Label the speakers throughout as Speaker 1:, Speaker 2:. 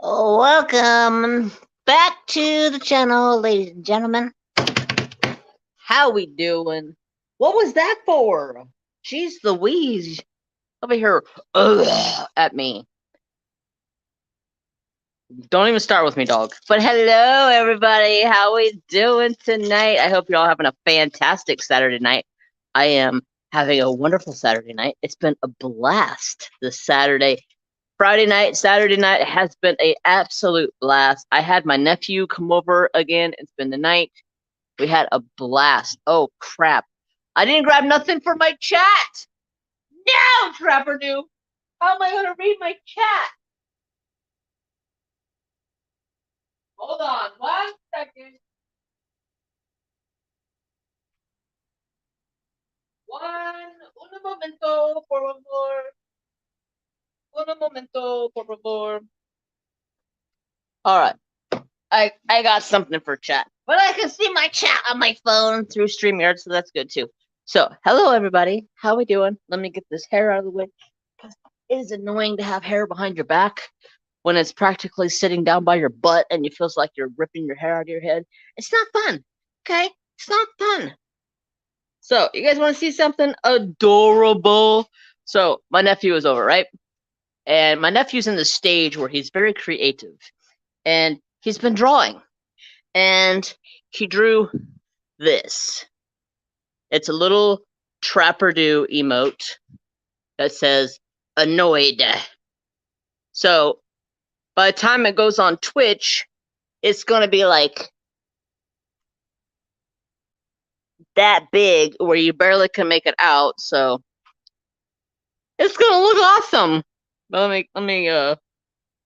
Speaker 1: Welcome back to the channel, ladies and gentlemen. How we doing? What was that for? Jeez Louise. Over here at me. Don't even start with me, dog. But hello, everybody. How we doing tonight? I hope you're all having a fantastic Saturday night. I am having a wonderful Saturday night. It's been a blast this Saturday. Friday night, Saturday night has been an absolute blast. I had my nephew come over again and spend the night. We had a blast. Oh, crap. I didn't grab nothing for my chat. No, Trapper New. How am I going to read my chat? Hold on 1 second. Un momento, por favor. Un momento, por favor. All right. I got something for chat. But I can see my chat on my phone through StreamYard, so that's good too. So, hello everybody. How we doing? Let me get this hair out of the way. It is annoying to have hair behind your back when it's practically sitting down by your butt and it feels like you're ripping your hair out of your head. It's not fun. Okay? It's not fun. So, you guys want to see something adorable? So, my nephew is over, right? And my nephew's in the stage where he's very creative. And he's been drawing. And he drew this. It's a little Trapper Do emote that says, annoyed. So, by the time it goes on Twitch, it's going to be like that big where you barely can make it out. So, it's going to look awesome. But let me,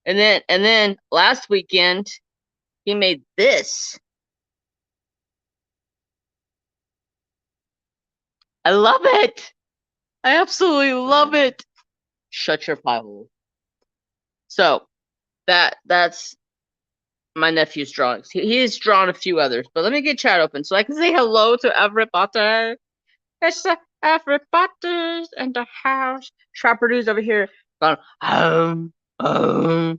Speaker 1: and then last weekend, he made this. I love it. I absolutely love it. Shut your pie hole. So that's my nephew's drawings. He's drawn a few others, but let me get chat open so I can say hello to everybody. It's everybody's in the house. Trapper Dude's over here going home. How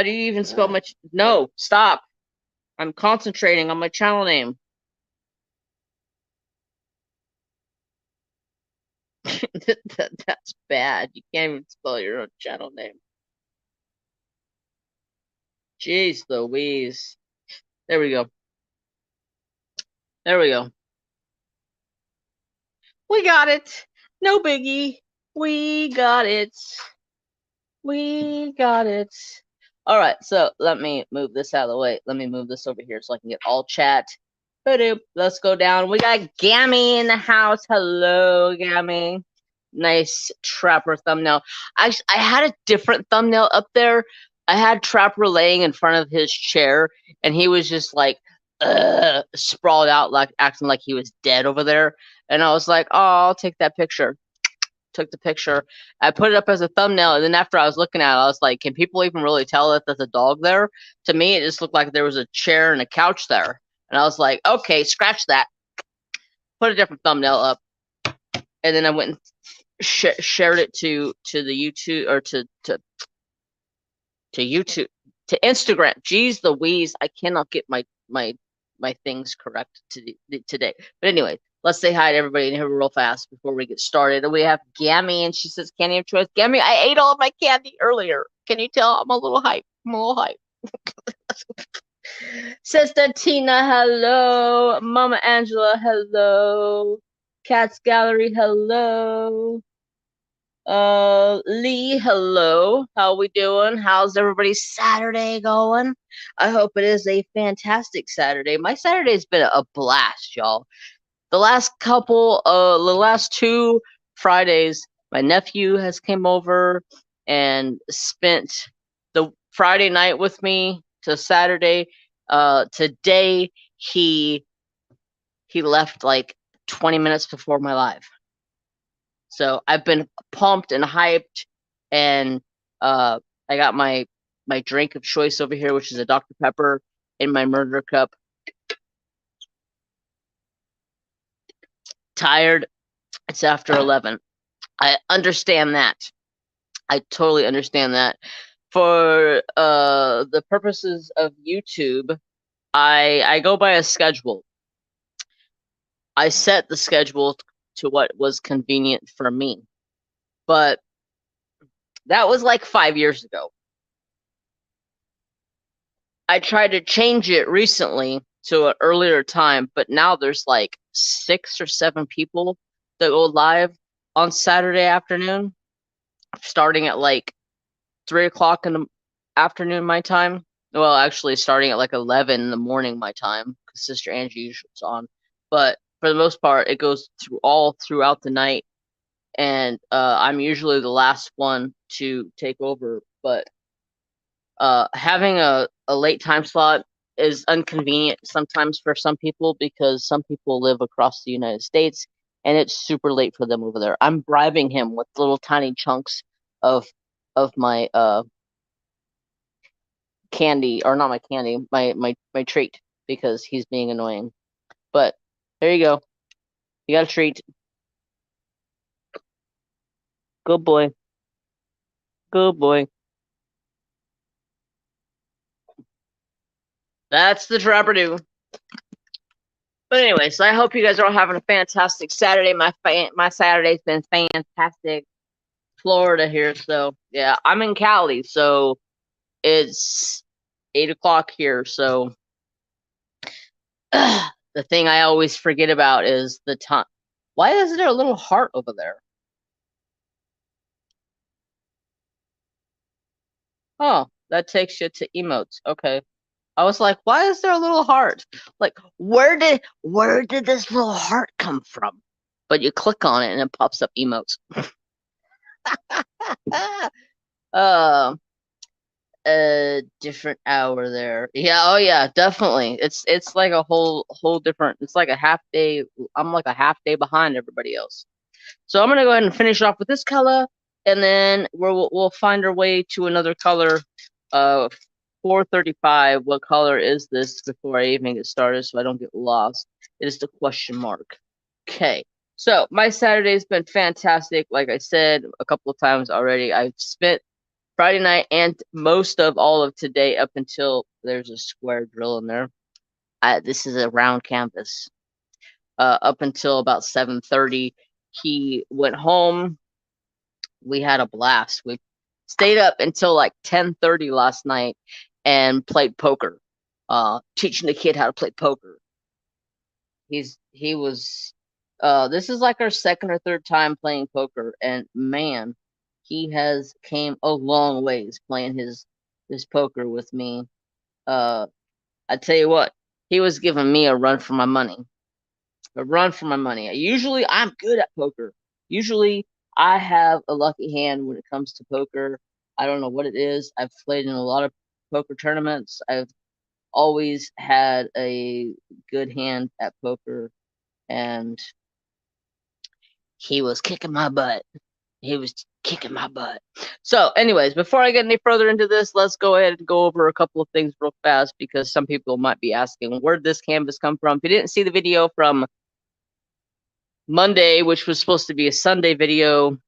Speaker 1: do you even spell my? No, stop. I'm concentrating on my channel name. That's bad. You can't even spell your own channel name. Jeez Louise. There we go. There we go. We got it. No biggie. We got it. We got it. All right, so let me move this out of the way. Let me move this over here so I can get all chat. Let's go down. We got Gammy in the house. Hello, Gammy. Nice Trapper thumbnail. I had a different thumbnail up there. I had Trapper laying in front of his chair, and he was just like sprawled out, like acting like he was dead over there. And I was like, oh, I'll take that picture. Took the picture. I put it up as a thumbnail, and then after I was looking at it, I was like, can people even really tell that there's a dog there? To me, it just looked like there was a chair and a couch there. And I was like, okay, scratch that. Put a different thumbnail up. And then I went and shared it to the YouTube, or to YouTube, to Instagram. Jeez Louise, I cannot get my things correct today. But anyway, let's say hi to everybody in here real fast before we get started. And we have Gammy, and she says, candy of choice. Gammy, I ate all of my candy earlier. Can you tell? I'm a little hype. Sister Tina, hello. Mama Angela, hello. Cats Gallery, hello. Lee, hello. How we doing? How's everybody's Saturday going? I hope it is a fantastic Saturday. My Saturday's been a blast, y'all. The last 2 Fridays, my nephew has came over and spent the Friday night with me to Saturday. Today he left like 20 minutes before my live. So I've been pumped and hyped, and I got my drink of choice over here, which is a Dr. Pepper in my murder cup. Tired. It's after 11. I understand that. I totally understand that. For the purposes of YouTube, I go by a schedule. I set the schedule to what was convenient for me. But that was like 5 years ago. I tried to change it recently to an earlier time, but now there's like 6 or 7 people that go live on Saturday afternoon, starting at like 3 o'clock in the afternoon my time. Well, actually, starting at like 11 in the morning my time, because Sister Angie usually is on. But for the most part, it goes through all throughout the night, and I'm usually the last one to take over. But having a late time slot is inconvenient sometimes for some people, because some people live across the United States and it's super late for them over there. I'm bribing him with little tiny chunks of my candy, or not my candy, my treat, because he's being annoying. But there you go. You got a treat. Good boy. Good boy. That's the Trapper-Do. But anyway, so I hope you guys are all having a fantastic Saturday. My Saturday's been fantastic. Florida here, so yeah, I'm in Cali, so it's 8 o'clock here. So the thing I always forget about is the time. Why is there a little heart over there? Oh, that takes you to emotes. Okay. I was like, why is there a little heart? Like, where did this little heart come from? But you click on it and it pops up emotes. A different hour there. Yeah, oh yeah, definitely. It's like a whole different. It's like a half day. I'm like a half day behind everybody else. So I'm gonna go ahead and finish off with this color, and then we'll find our way to another color. 435. What color is this before I even get started, so I don't get lost? It is the question mark. Okay. So my Saturday's been fantastic. Like I said a couple of times already, I've spent Friday night and most of all of today up until there's a square drill in there. This is a round canvas. Up until about 7:30, he went home. We had a blast. We stayed up until like 10:30 last night and played poker. Teaching the kid how to play poker. He was. This is like our second or third time playing poker, and man, he has came a long ways playing his poker with me. I tell you what, he was giving me a run for my money. A run for my money. Usually, I'm good at poker. Usually, I have a lucky hand when it comes to poker. I don't know what it is. I've played in a lot of poker tournaments. I've always had a good hand at poker, and he was kicking my butt. He was kicking my butt. So, anyways, before I get any further into this, let's go ahead and go over a couple of things real fast, because some people might be asking, where did this canvas come from? If you didn't see the video from Monday, which was supposed to be a Sunday video,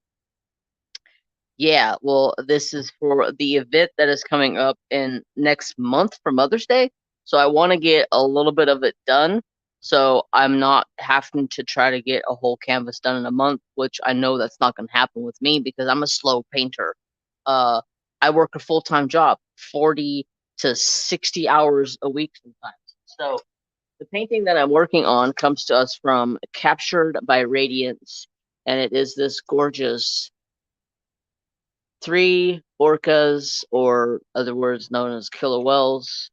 Speaker 1: yeah, well, this is for the event that is coming up in next month for Mother's Day. So I want to get a little bit of it done, so I'm not having to try to get a whole canvas done in a month, which I know that's not going to happen with me because I'm a slow painter. I work a full-time job, 40 to 60 hours a week sometimes. So the painting that I'm working on comes to us from Captured by Radiance, and it is this gorgeous 3 orcas, or other words known as killer whales,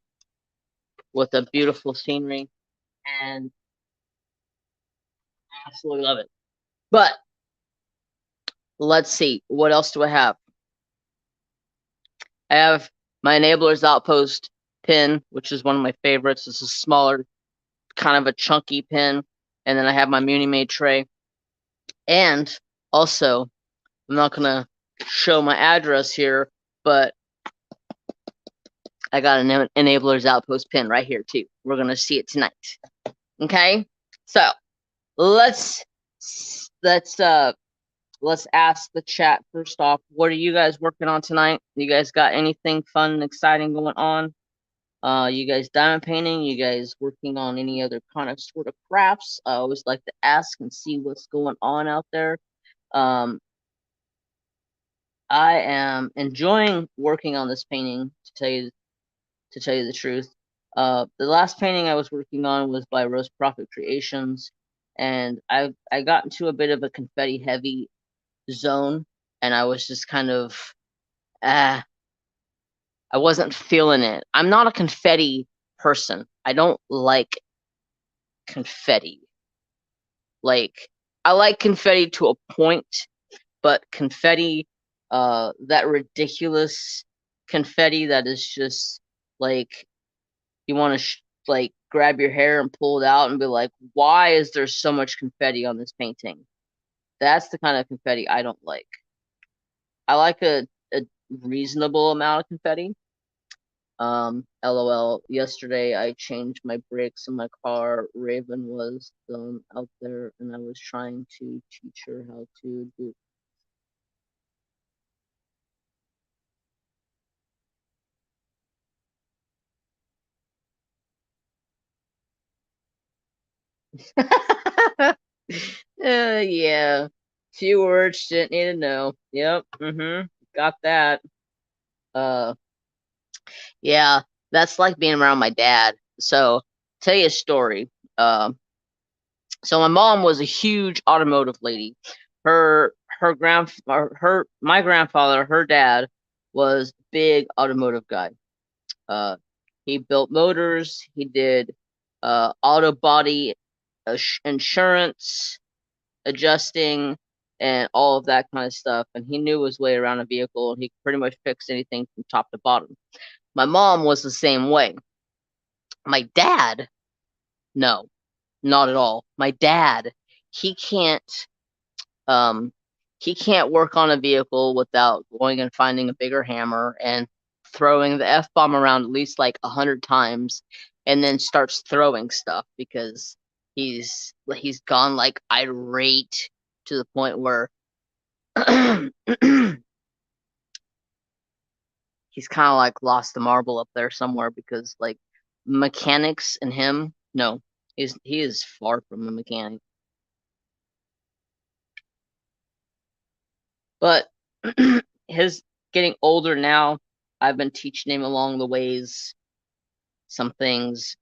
Speaker 1: with a beautiful scenery, and I absolutely love it. But let's see, what else do I have? I have my Enablers Outpost pin, which is one of my favorites. It's a smaller, kind of a chunky pin. And then I have my Muni Made tray. And also, I'm not going to show my address here, but I got an Enablers Outpost pin right here, too. We're going to see it tonight. Okay? So, let's let's ask the chat first off. What are you guys working on tonight? You guys got anything fun and exciting going on? You guys diamond painting? You guys working on any other kind of sort of crafts? I always like to ask and see what's going on out there. I am enjoying working on this painting, to tell you the truth. The last painting I was working on was by Rose Prophet Creations, and I got into a bit of a confetti heavy zone, and I was just kind of I wasn't feeling it. I'm not a confetti person. I don't like confetti. Like, I like confetti to a point, but confetti, that ridiculous confetti that is just like you want to like grab your hair and pull it out and be like, why is there so much confetti on this painting? That's the kind of confetti I don't like. I like a reasonable amount of confetti. LOL. Yesterday I changed my brakes in my car. Raven was out there, and I was trying to teach her how to do. Yeah. Few words didn't need to know. Yep. Got that. Uh, yeah. That's like being around my dad. So, tell you a story. So my mom was a huge automotive lady. My grandfather, her dad, was big automotive guy. He built motors. He did auto body insurance, adjusting, and all of that kind of stuff. And he knew his way around a vehicle, and he could pretty much fix anything from top to bottom. My mom was the same way. My dad, no, not at all. My dad, he can't he can't work on a vehicle without going and finding a bigger hammer and throwing the F-bomb around at least like 100 times, and then starts throwing stuff because he's gone like irate to the point where he's kind of like lost the marble up there somewhere, because like mechanics and him, no, he is far from a mechanic. But his getting older now, I've been teaching him along the ways some things,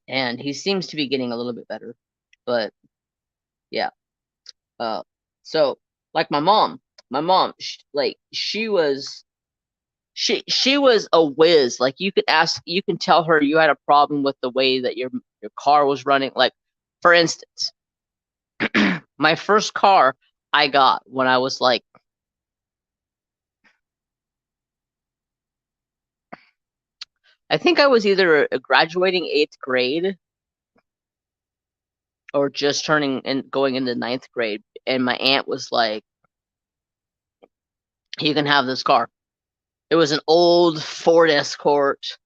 Speaker 1: and he seems to be getting a little bit better. But yeah, so like my mom, she was a whiz. Like, you can tell her you had a problem with the way that your car was running. Like, for instance, my first car I got when I was like, I think I was either graduating 8th grade or just turning and going into 9th grade, and my aunt was like, you can have this car. It was an old Ford Escort.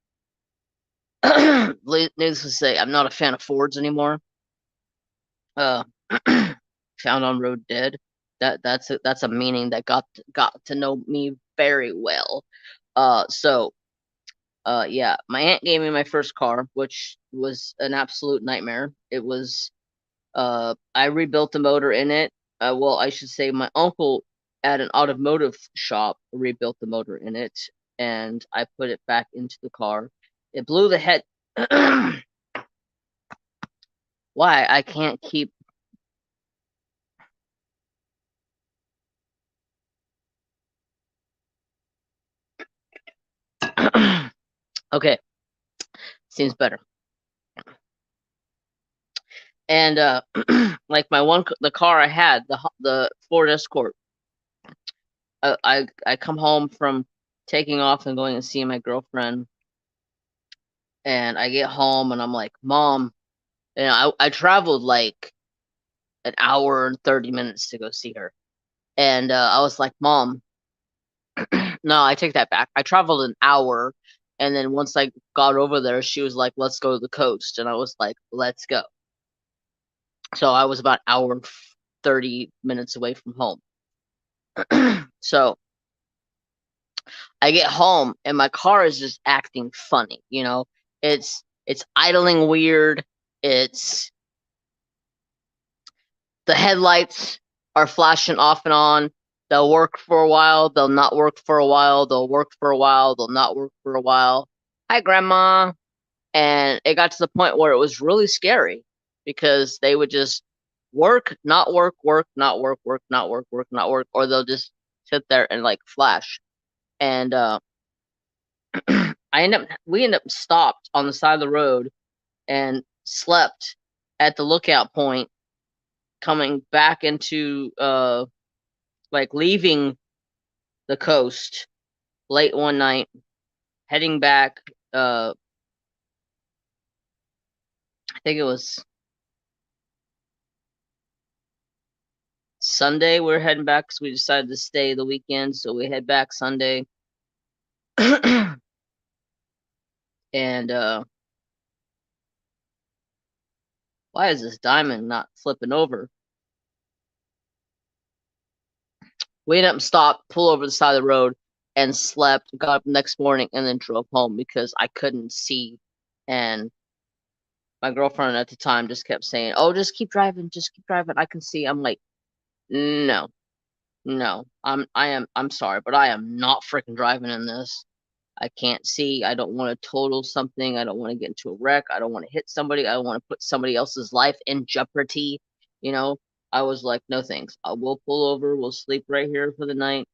Speaker 1: Needless to say, I'm not a fan of Fords anymore. Found on road dead. That's a meaning that got to know me very well. Yeah, my aunt gave me my first car, which was an absolute nightmare. It was I rebuilt the motor in it. Well, I should say my uncle at an automotive shop rebuilt the motor in it, and I put it back into the car. It blew the head. Why? I can't keep. Okay, seems better. And like the car I had, the Ford Escort. I come home from taking off and going and seeing my girlfriend, and I get home and I'm like, Mom, and I traveled like an hour and 30 minutes to go see her, and I was like, Mom, no, I take that back. I traveled an hour, and then once I got over there, she was like, let's go to the coast, and I was like, let's go. So I was about an hour and 30 minutes away from home. So I get home and my car is just acting funny, it's idling weird. It's the headlights are flashing off and on. They'll work for a while, they'll not work for a while, they'll work for a while, they'll not work for a while. Hi, Grandma. And it got to the point where it was really scary because they would just work, not work, work, not work, work, not work, work, not work, or they'll just sit there and like flash. And we end up stopped on the side of the road and slept at the lookout point coming back into like leaving the coast late one night, heading back. I think it was Sunday. We are heading back because we decided to stay the weekend, so we head back Sunday. And why is this diamond not flipping over? We ended up stopped, pull over the side of the road, and slept. Got up next morning and then drove home because I couldn't see. And my girlfriend at the time just kept saying, "Oh, just keep driving, just keep driving. I can see." I'm like, "No, no, I'm sorry, but I am not freaking driving in this. I can't see. I don't want to total something. I don't want to get into a wreck. I don't want to hit somebody. I don't want to put somebody else's life in jeopardy." I was like, "No thanks. I will pull over. We'll sleep right here for the night,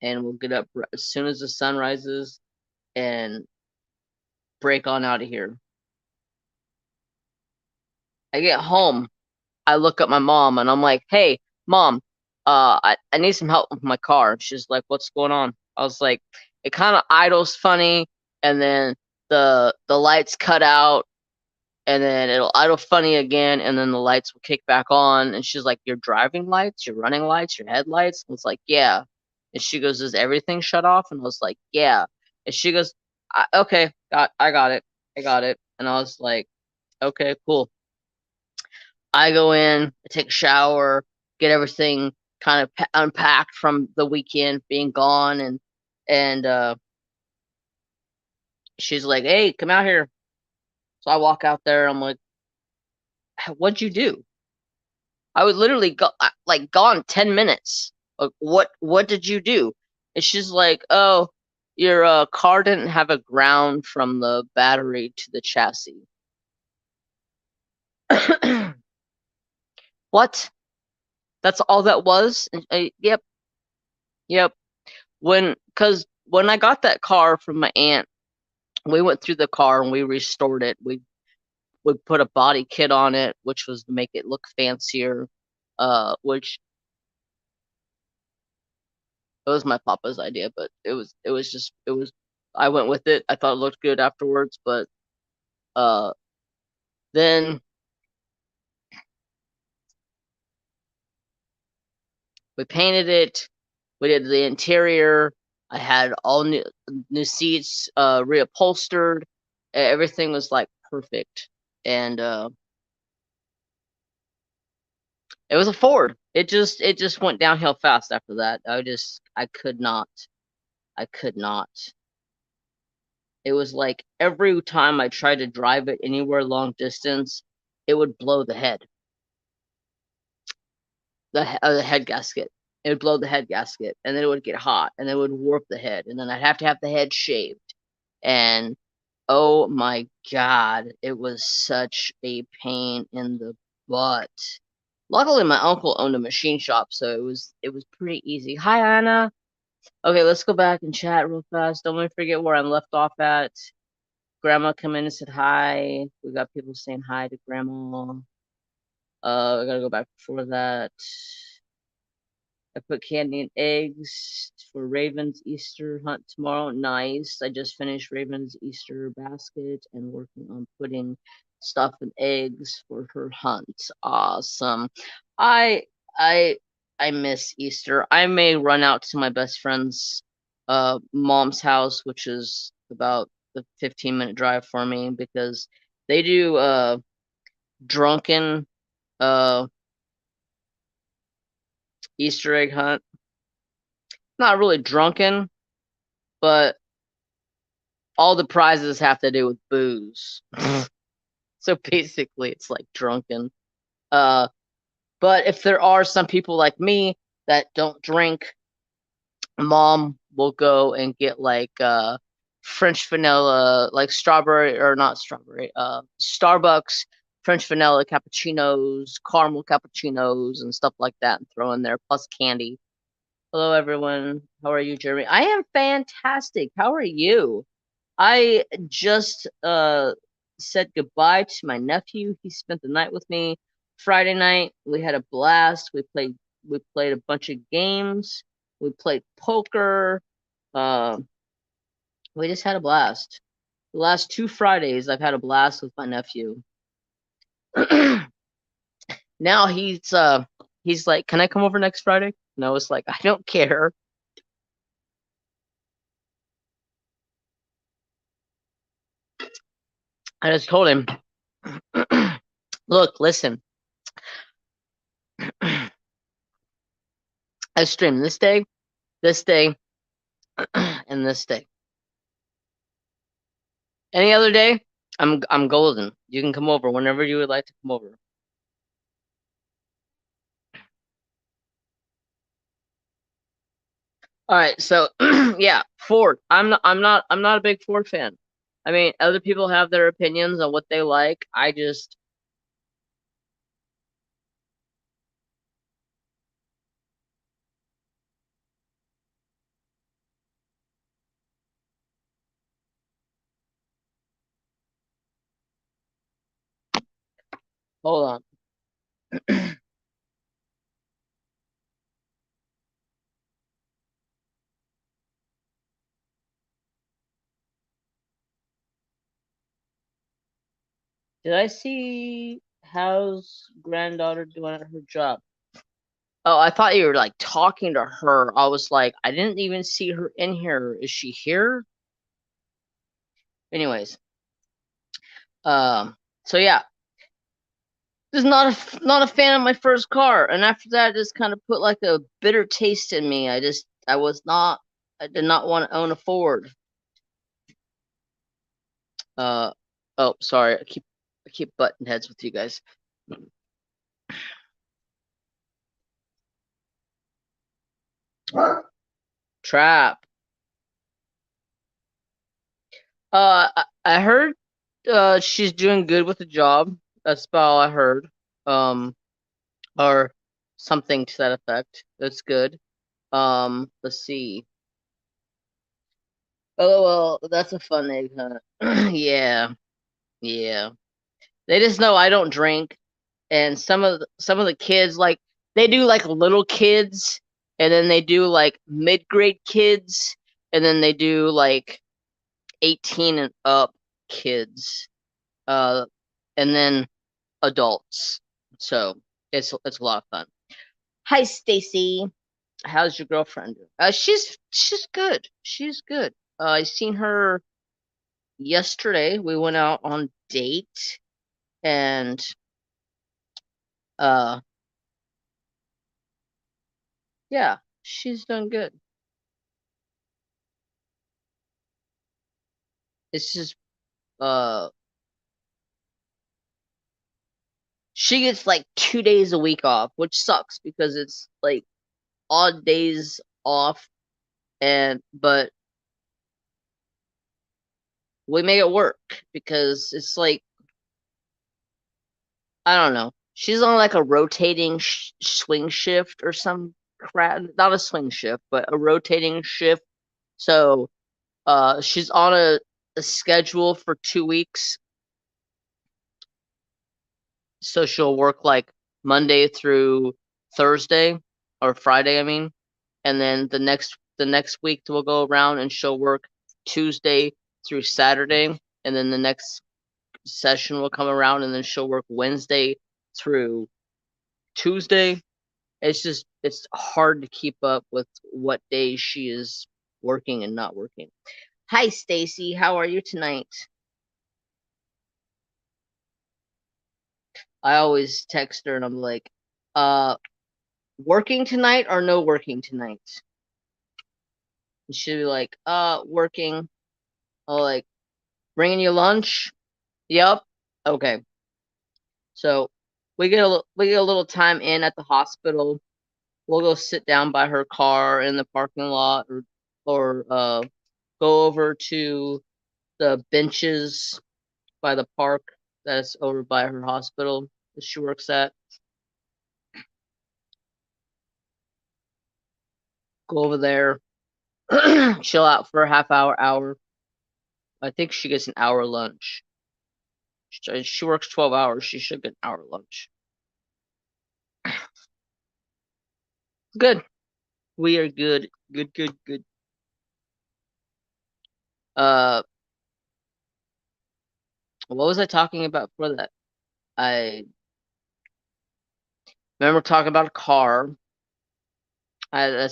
Speaker 1: and we'll get up as soon as the sun rises and break on out of here." I get home. I look at my mom and I'm like, "Hey, Mom, I need some help with my car." She's like, "What's going on?" I was like, "It kind of idles funny, and then the lights cut out, and then it'll idle funny again, and then the lights will kick back on." And she's like, "Your driving lights, your running lights, your headlights?" I was like, "Yeah." And she goes, "Is everything shut off?" And I was like, "Yeah." And she goes, "Okay, I got it, I got it." And I was like, "Okay, cool." I go in, I take a shower, get everything kind of unpacked from the weekend being gone, and she's like, "Hey, come out here." So I walk out there. I'm like, "What'd you do?" I would literally go like gone 10 minutes. Like, what did you do? And she's like, "Oh, your car didn't have a ground from the battery to the chassis." What? That's all that was? Yep, yep. Cause when I got that car from my aunt, we went through the car and we restored it. We put a body kit on it, which was to make it look fancier. Which it was my papa's idea, but it was I went with it. I thought it looked good afterwards, but uh then we painted it. We did the interior. I had all new seats, reupholstered. Everything was like perfect, and it was a Ford. It just went downhill fast after that. I could not. I could not. It was like every time I tried to drive it anywhere long distance, it would blow the head. The head gasket. It would blow the head gasket, and then it would get hot, and it would warp the head, and then I'd have to have the head shaved. And oh my god, it was such a pain in the butt. Luckily, my uncle owned a machine shop, so it was pretty easy. Hi, Anna. Okay, let's go back and chat real fast. Don't let me forget where I'm left off at. Grandma come in and said hi. We got people saying hi to Grandma. I gotta go back before that. I put candy and eggs for Raven's Easter hunt tomorrow. Nice. I just finished Raven's Easter basket and working on putting stuff and eggs for her hunt. Awesome. I I I miss Easter. I may run out to my best friend's mom's house, which is about the 15-minute drive for me, because they do drunken uh Easter egg hunt. not really drunken, but all the prizes have to do with booze. So basically, it's like drunken. But if there are some people like me that don't drink, Mom will go and get like French vanilla, like strawberry or not strawberry, Starbucks French vanilla cappuccinos, caramel cappuccinos, and stuff like that, and throw in there plus candy. Hello, everyone. How are you, Jeremy? I am fantastic. How are you? I just said goodbye to my nephew. He spent the night with me. Friday night, we had a blast. We played a bunch of games. We played poker. Uh, we just had a blast. The last 2 Fridays, I've had a blast with my nephew. Now he's like, "Can I come over next Friday?" And I was like, "I don't care." I just told him, "Look, listen. I stream this day, and this day. Any other day, I'm golden. You can come over whenever you would like to come over." All right, so yeah, Ford. I'm not a big Ford fan. I mean, other people have their opinions on what they like. I just hold on. Did I see how's granddaughter doing at her job? Oh, I thought you were like talking to her. I was like, I didn't even see her in here. Is she here? Anyways, so yeah, just not a fan of my first car, and after that, it just kind of put like a bitter taste in me. I did not want to own a Ford. Uh, oh, sorry, I keep button heads with you guys. Trap. I heard she's doing good with the job. That's about all I heard. Um, or something to that effect. That's good. Let's see. Oh well, that's a fun egg hunt. Yeah, yeah. They just know I don't drink, and some of the kids like they do like little kids, and then they do like mid grade kids, and then they do like 18 and up kids, uh, and then adults. So it's a lot of fun. Hi, Stacy. How's your girlfriend? She's good. She's good. I seen her yesterday. We went out on date, and uh, yeah, she's done good. It's just uh, she gets like 2 days a week off, which sucks because it's like odd days off, and but we make it work because it's like I don't know. She's on like a rotating swing shift or some crap. Not a swing shift, but a rotating shift. So she's on a schedule for 2 weeks. So she'll work like Monday through Thursday or Friday, I mean. And then the next week we'll go around and she'll work Tuesday through Saturday. And then the next session will come around and then she'll work Wednesday through Tuesday. It's hard to keep up with what days she is working and not working. Hi Stacy, how are you tonight? I always text her and I'm like, uh, working tonight or no working tonight? And she'll be like, working. I'll like, bringing you lunch? Yep. Okay. So we get a little time in at the hospital. We'll go sit down by her car in the parking lot, or go over to the benches by the park that's over by her hospital that she works at. Go over there, chill out for a half hour. I think she gets an hour lunch. She works 12 hours. She should get an hour lunch. Good. We are good. Good. What was I talking about for that? I remember talking about a car. I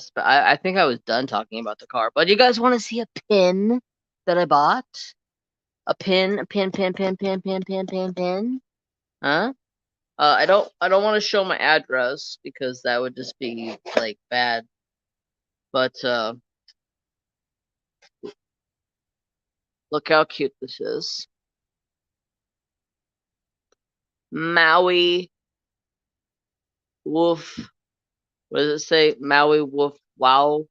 Speaker 1: think I was done talking about the car. But you guys want to see a pin that I bought? A pin. Huh? I don't want to show my address because that would just be like bad. But look how cute this is. Maui Wolf. What does it say? Maui Wolf. Wow.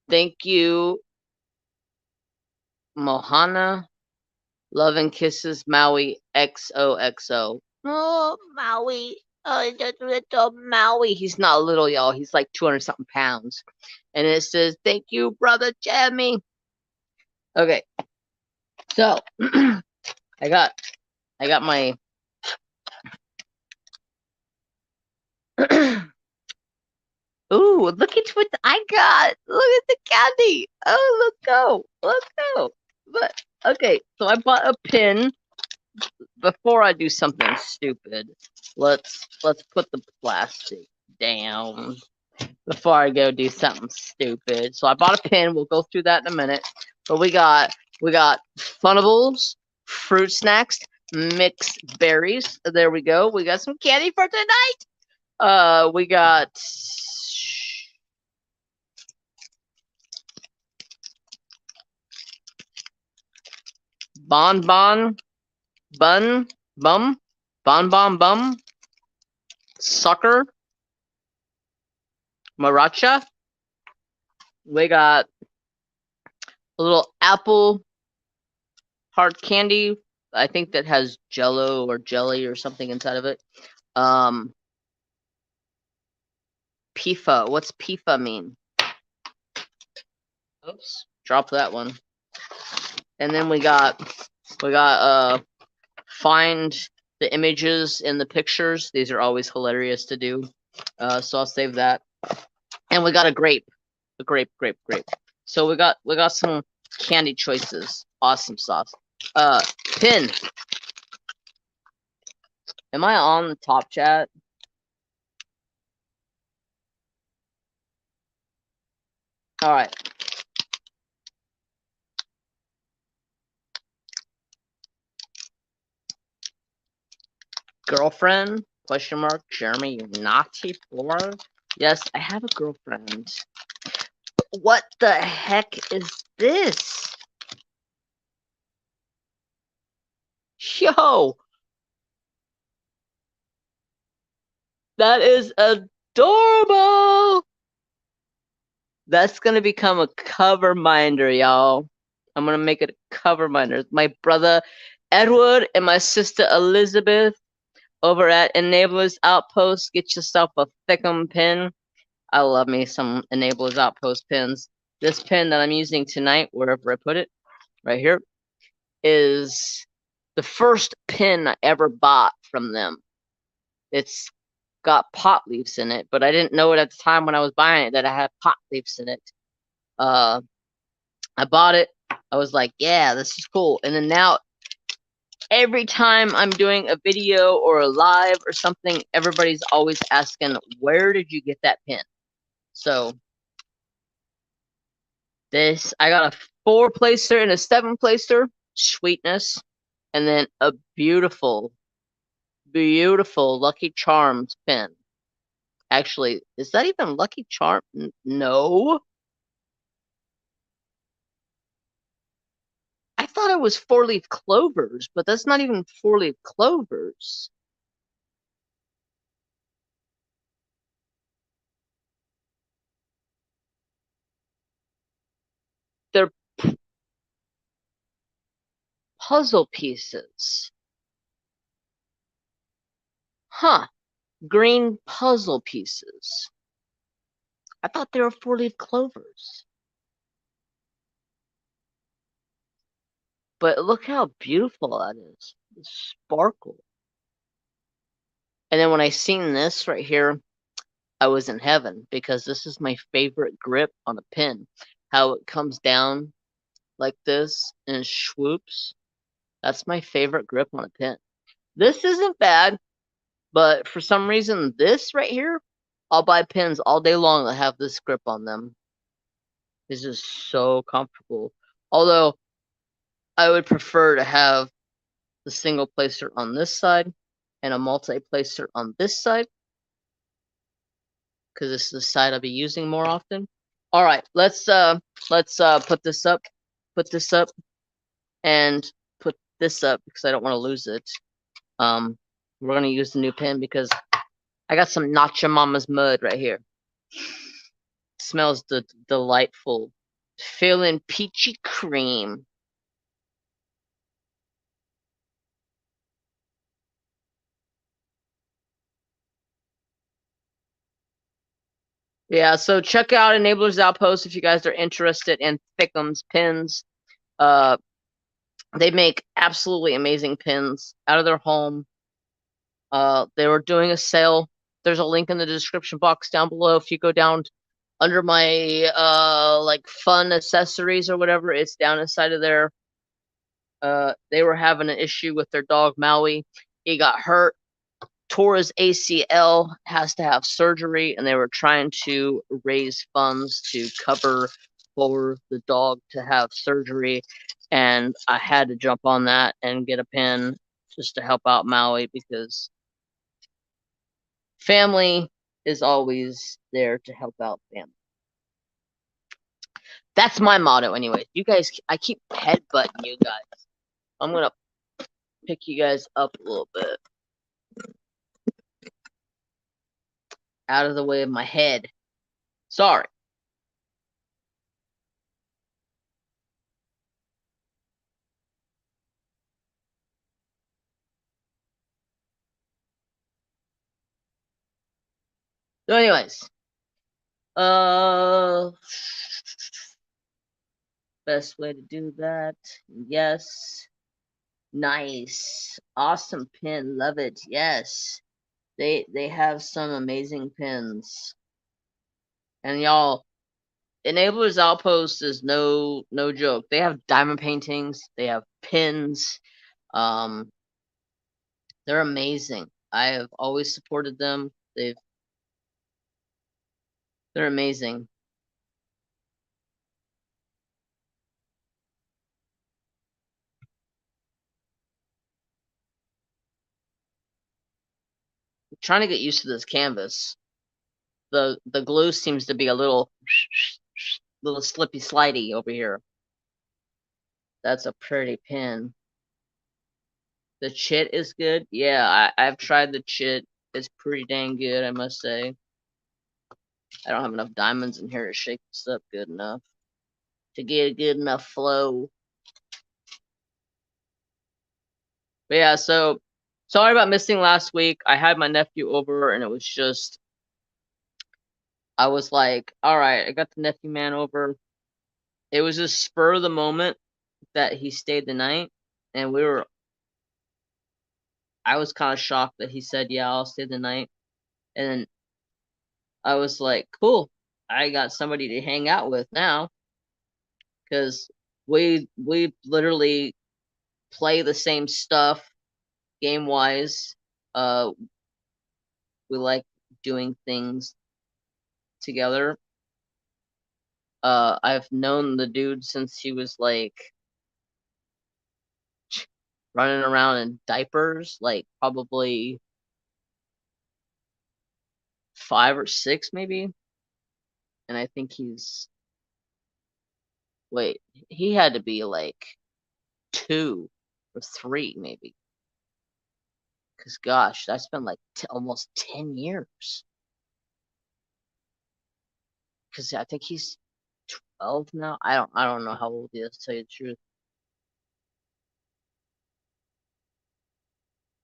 Speaker 1: Thank you, Mohana. Love and kisses, Maui XOXO. Oh, Maui. Oh, that little Maui. He's not little, y'all. He's like 200 something pounds. And it says, thank you, brother Jamie. Okay. So, I got my ooh, look at what I got. Look at the candy. Oh, let's go. But okay, so I bought a pin. Before I do something stupid, let's put the plastic down before I go do something stupid. So I bought a pin. We'll go through that in a minute. But we got Funables, fruit snacks, mixed berries. There we go. We got some candy for tonight. We got Bon Bum, Sucker, Maracha. We got a little apple hard candy. I think that has jello or jelly or something inside of it. PIFA. What's PIFA mean? Oops, drop that one. And then we got find the images in the pictures. These are always hilarious to do. So I'll save that. And we got a grape. Grape. So we got some candy choices. Awesome sauce. Pin. Am I on the top chat? All right. Girlfriend? Question mark. Jeremy, you naughty boy. Yes, I have a girlfriend. What the heck is this? Yo! That is adorable! That's gonna become a cover minder, y'all. I'm gonna make it a cover minder. My brother Edward and my sister Elizabeth over at Enablers Outpost. Get yourself a Thickum pin. I love me some Enablers Outpost pins. This pin that I'm using tonight, wherever I put it, right here, is the first pin I ever bought from them. It's got pot leaves in it, but I didn't know it at the time when I was buying it that I had pot leaves in it. I bought it. I was like, yeah, this is cool. And then now, every time I'm doing a video or a live or something, everybody's always asking, where did you get that pin? So this, I got a 4-placer and a 7-placer, sweetness, and then a beautiful Lucky Charms pin. Actually, is that even Lucky Charm? No. I thought it was 4-leaf clovers, but that's not even 4-leaf clovers. They're puzzle pieces. Huh. Green puzzle pieces. I thought they were 4-leaf clovers. But look how beautiful that is. The sparkle. And then when I seen this right here, I was in heaven because this is my favorite grip on a pin. How it comes down like this and swoops. That's my favorite grip on a pin. This isn't bad, but for some reason, this right here, I'll buy pins all day long that have this grip on them. This is so comfortable. Although, I would prefer to have the single placer on this side and a multi-placer on this side, because this is the side I'll be using more often. All right, let's put this up, and put this up because I don't want to lose it. We're gonna use the new pen because I got some Notcha Mama's mud right here. Smells delightful. Feeling peachy cream. Yeah, so check out Enablers Outpost if you guys are interested in Thickums pins. They make absolutely amazing pins out of their home. They were doing a sale. There's a link in the description box down below. If you go down under my like fun accessories or whatever, it's down inside of there. They were having an issue with their dog Maui. He got hurt, tore his ACL, has to have surgery, and they were trying to raise funds to cover for the dog to have surgery. And I had to jump on that and get a pin just to help out Maui because family is always there to help out family. That's my motto anyway. You guys, I keep headbutting you guys. I'm gonna pick you guys up a little bit. Out of the way of my head. Sorry. So anyways. Best way to do that. Yes. Nice. Awesome pin. Love it. Yes. They have some amazing pins. And y'all, Enablers Outpost is no joke. They have diamond paintings, they have pins. They're amazing. I have always supported them. They're amazing. I'm trying to get used to this canvas. The glue seems to be a little slippy slidey over here. That's a pretty pin. The chit is good. Yeah, I've tried the chit. It's pretty dang good, I must say. I don't have enough diamonds in here to shake this up good enough to get a good enough flow. But yeah, so sorry about missing last week. I had my nephew over and it was just, I was like, all right, I got the nephew man over. It was a spur of the moment that he stayed the night, and I was kind of shocked that he said, yeah, I'll stay the night. And then I was like, cool, I got somebody to hang out with now, because we literally play the same stuff game wise. We like doing things together. I've known the dude since he was like running around in diapers, like probably 5 or 6 maybe. And I think he had to be like 2 or 3 maybe. Because gosh, that's been like almost 10 years. Because I think he's 12 now. I don't know how old he is, to tell you the truth.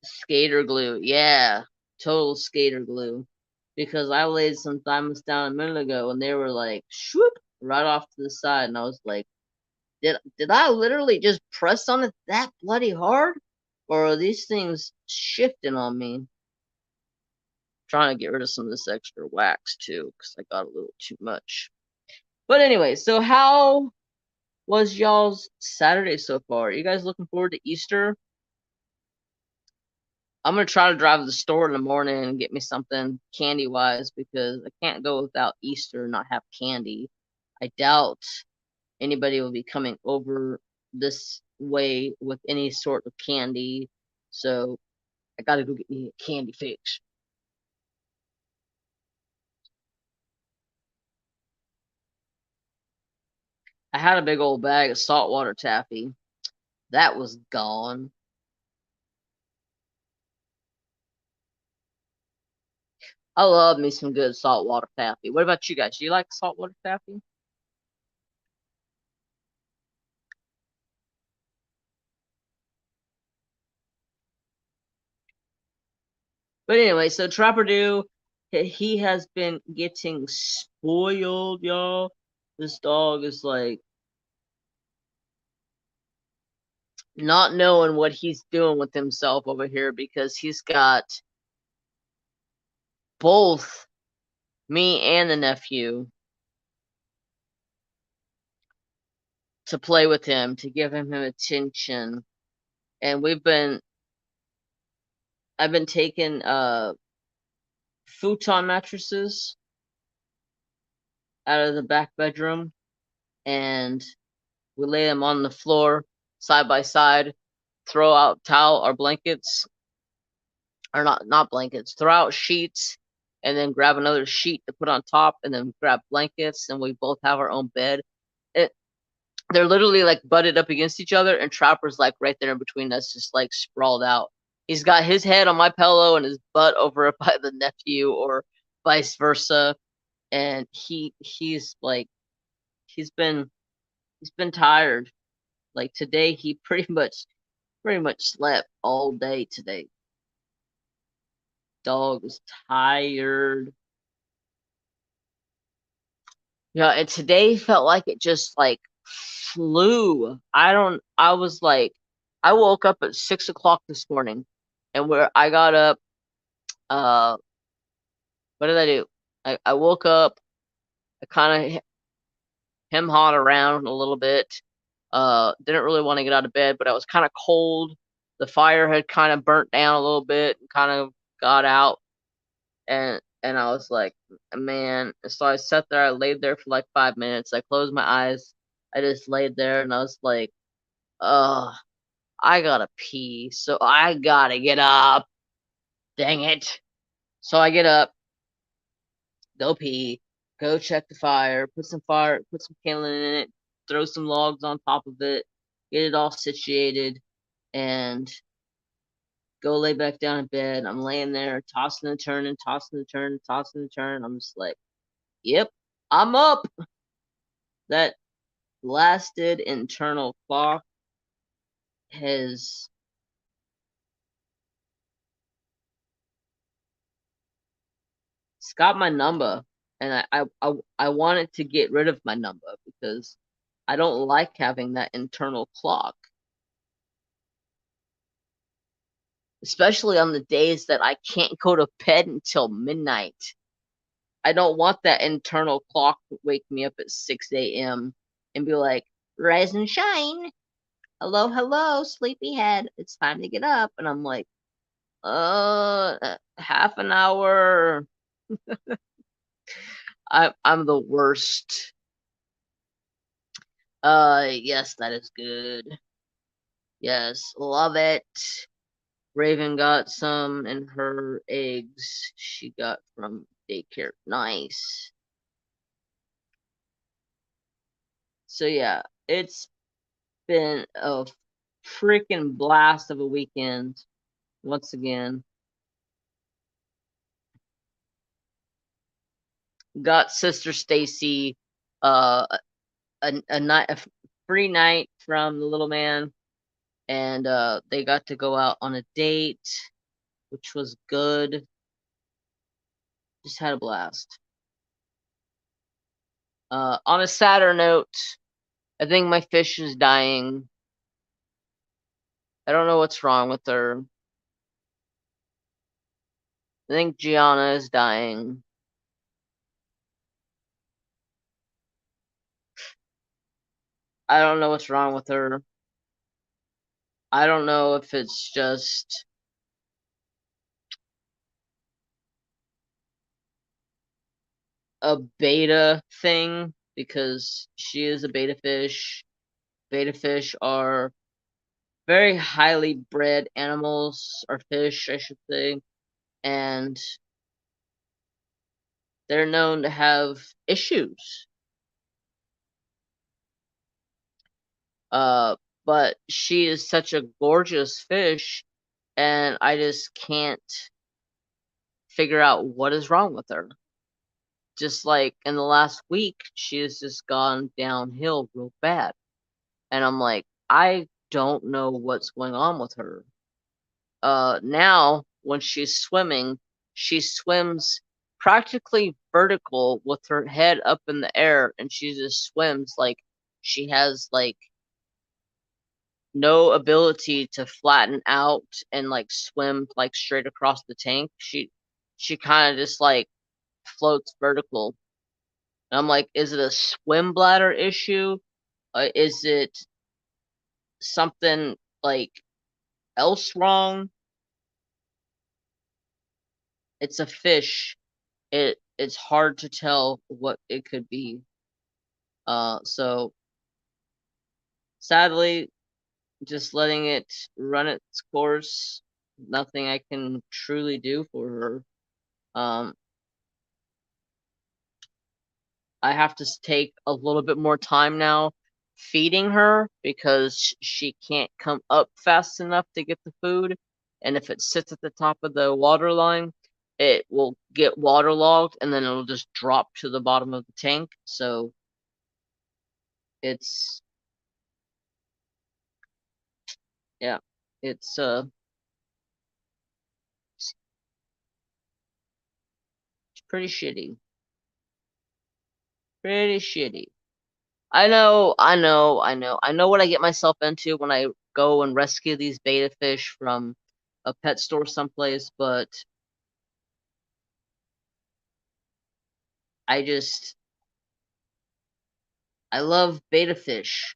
Speaker 1: Skater glue, yeah, total skater glue. Because I laid some diamonds down a minute ago, and they were like, shoop, right off to the side, and I was like, did I literally just press on it that bloody hard, or are these things shifting on me? Trying to get rid of some of this extra wax too, because I got a little too much. But anyway, so how was y'all's Saturday so far? Are you guys looking forward to Easter? I'm gonna try to drive to the store in the morning and get me something candy wise, because I can't go without Easter and not have candy. I doubt anybody will be coming over this way with any sort of candy, so I gotta go get me a candy fix. I had a big old bag of saltwater taffy. That was gone. I love me some good saltwater taffy. What about you guys? Do you like saltwater taffy? But anyway, so Trapper Doo, he has been getting spoiled, y'all. This dog is like not knowing what he's doing with himself over here, because he's got both me and the nephew to play with him, to give him attention. And I've been taking futon mattresses out of the back bedroom, and we lay them on the floor side by side, throw out towel or blankets, or not blankets, throw out sheets, and then grab another sheet to put on top, and then grab blankets, and we both have our own bed. It They're literally like butted up against each other, and Trapper's like right there in between us, just like sprawled out. He's got his head on my pillow and his butt over by the nephew, or vice versa. And he's like he's been tired. Like today, he pretty much slept all day today. Dog is tired. Yeah, and today felt like it just like flew. I was like, I woke up at 6 o'clock this morning, and where I got up, uh, what did I do? I woke up, I kind of hem-hawed around a little bit. Didn't really want to get out of bed, but I was kind of cold. The fire had kind of burnt down a little bit and kind of got out, and I was like, man. So I sat there, I laid there for like 5 minutes. I closed my eyes. I just laid there, and I was like, ugh, I gotta pee, so I gotta get up. Dang it. So I get up, go pee, go check the fire, put some kindling in it, throw some logs on top of it, get it all situated, and go lay back down in bed. I'm laying there, tossing and turning, tossing and turning, tossing and turning. I'm just like, yep, I'm up. That blasted internal clock has it's got my number, and I wanted to get rid of my number, because I don't like having that internal clock, especially on the days that I can't go to bed until midnight. I don't want that internal clock to wake me up at 6 a.m. and be like, rise and shine. Hello, hello, sleepyhead. It's time to get up. And I'm like, half an hour. I'm the worst. Yes, that is good. Yes, love it. Raven got some in her eggs she got from daycare. Nice. So yeah, it's been a freaking blast of a weekend once again. Got Sister Stacy a free night from the little man, and they got to go out on a date, which was good. Just had a blast. On a sadder note, I think my fish is dying. I don't know what's wrong with her. I think Gianna is dying. I don't know what's wrong with her. I don't know if it's just a beta thing, because she is a beta fish. Beta fish are very highly bred animals, or fish, I should say, and they're known to have issues. But she is such a gorgeous fish, and I just can't figure out what is wrong with her. Just like in the last week, she has just gone downhill real bad. And I'm like, I don't know what's going on with her. Now, when she's swimming, she swims practically vertical with her head up in the air, and she just swims like she has like no ability to flatten out and like swim like straight across the tank. She kind of just like floats vertical. And I'm like, is it a swim bladder issue? Is it something like else wrong? It's a fish. It's hard to tell what it could be. So sadly, just letting it run its course. Nothing I can truly do for her. I have to take a little bit more time now feeding her, because she can't come up fast enough to get the food. And if it sits at the top of the water line, it will get waterlogged, and then it'll just drop to the bottom of the tank. So it's, yeah, it's pretty shitty. Pretty shitty. I know what I get myself into when I go and rescue these beta fish from a pet store someplace, but I love beta fish.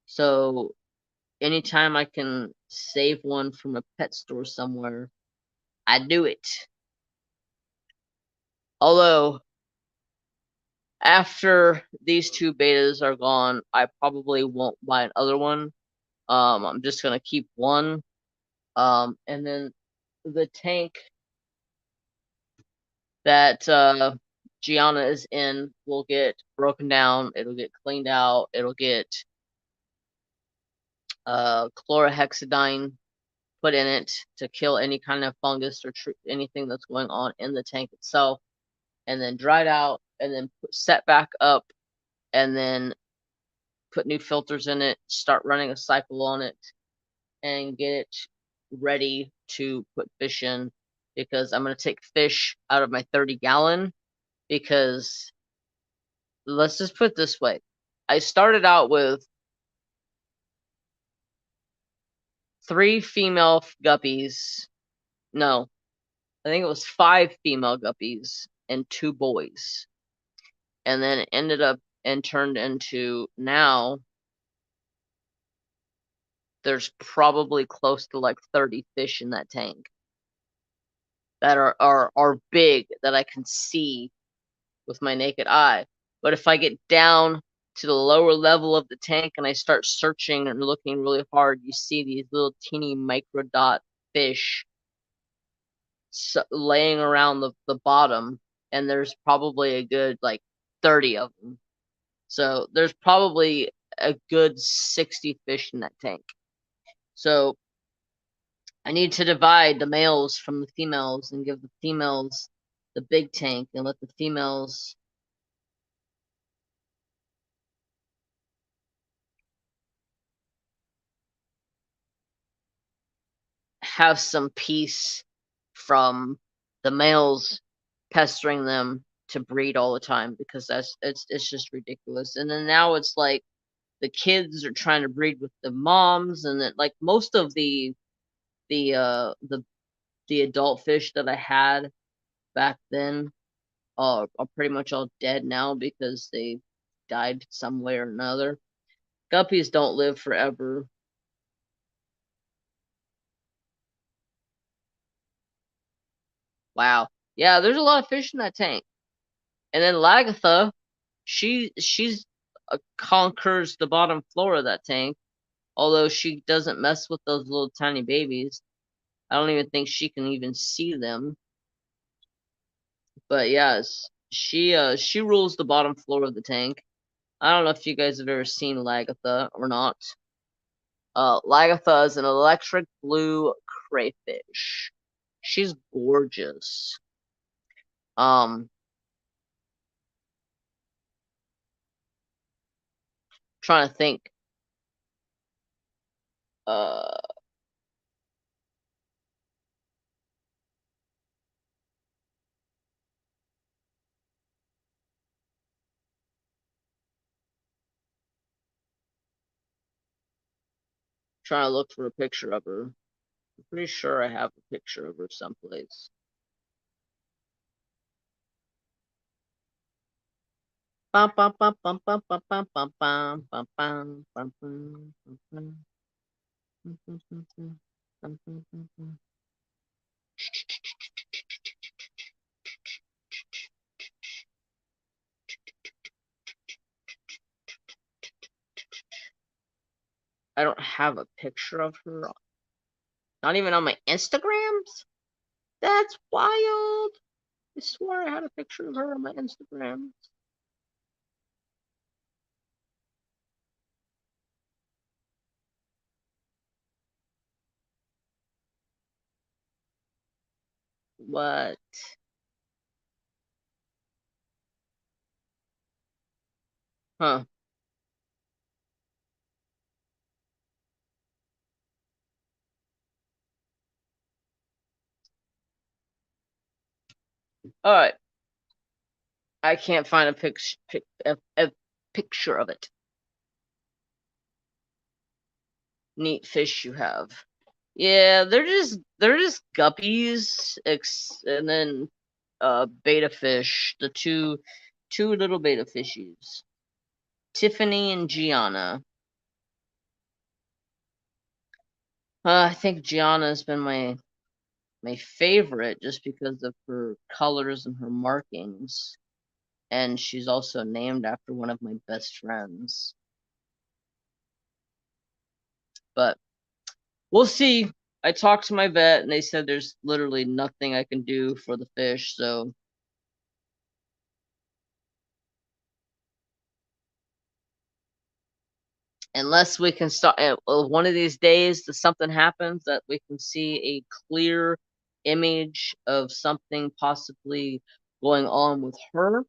Speaker 1: So anytime I can save one from a pet store somewhere, I do it. Although, after these two betas are gone, I probably won't buy another one. I'm just gonna keep one. And then the tank that Gianna is in will get broken down. It'll get cleaned out. It'll get chlorhexidine put in it to kill any kind of fungus or anything that's going on in the tank itself, and then dried out, and then set back up, and then put new filters in it, start running a cycle on it, and get it ready to put fish in, because I'm going to take fish out of my 30-gallon, because let's just put it this way. I started out with 3 female guppies. No, I think it was 5 female guppies and 2 boys. And then it ended up and turned into, now there's probably close to like 30 fish in that tank that are big, that I can see with my naked eye. But if I get down to the lower level of the tank and I start searching and looking really hard, you see these little teeny micro dot fish laying around the bottom, and there's probably a good like 30 of them. So there's probably a good 60 fish in that tank. So I need to divide the males from the females and give the females the big tank and let the females have some peace from the males pestering them to breed all the time, because it's just ridiculous. And then now it's like the kids are trying to breed with the moms, and then like most of the uh the the adult fish that I had back then are pretty much all dead now because they died some way or another. Guppies don't live forever. Wow. Yeah, there's a lot of fish in that tank. And then Lagatha, she's conquers the bottom floor of that tank, although she doesn't mess with those little tiny babies. I don't even think she can even see them. But yes, she rules the bottom floor of the tank. I don't know if you guys have ever seen Lagatha or not. Lagatha is an electric blue crayfish. She's gorgeous. Um, trying to think. Uh, trying to look for a picture of her. I'm pretty sure I have a picture of her someplace. Bum, bum, bum, bum, bum, bum, bum, bum, bum, bum, bum, bum, bum, bum, bum. I don't have a picture of her. Not even on my Instagrams? That's wild. I swore I had a picture of her on my Instagram. What? Huh. Alright. I can't find a picture of it. Neat fish you have. Yeah, they're just guppies, and then beta fish, the two little beta fishies, Tiffany and Gianna. I think Gianna has been my favorite just because of her colors and her markings, and she's also named after one of my best friends. But we'll see. I talked to my vet, and they said there's literally nothing I can do for the fish, so unless we can start one of these days that something happens that we can see a clear image of something possibly going on with her,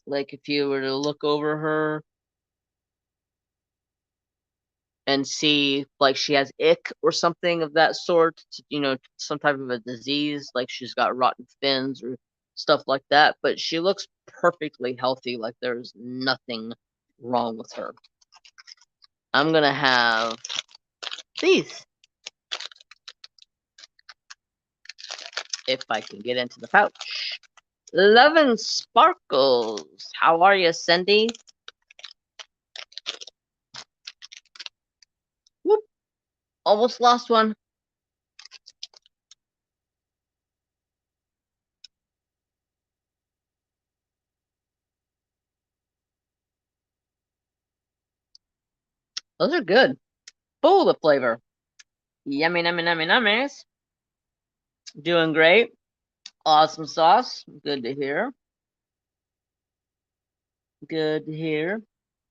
Speaker 1: like if you were to look over her and see like she has ick or something of that sort, some type of a disease, like she's got rotten fins or stuff like that, but she looks perfectly healthy, like there's nothing wrong with her. I'm gonna have these if I can get into the pouch. Love and Sparkles. How are you, Cindy? Whoop. Almost lost one. Those are good. Full of flavor. Yummy, nummy, nummy, nummies. Doing great. Awesome sauce. Good to hear. Good to hear.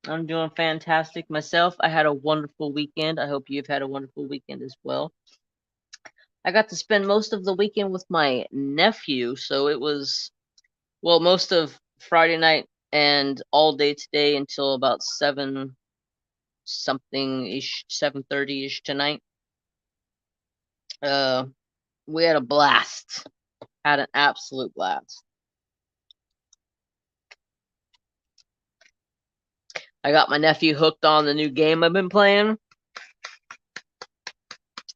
Speaker 1: I'm doing fantastic myself. I had a wonderful weekend. I hope you've had a wonderful weekend as well. I got to spend most of the weekend with my nephew, so it was, well, most of Friday night and all day today until about 7 something ish, 7:30 ish tonight. We had a blast. Had an absolute blast. I got my nephew hooked on the new game I've been playing.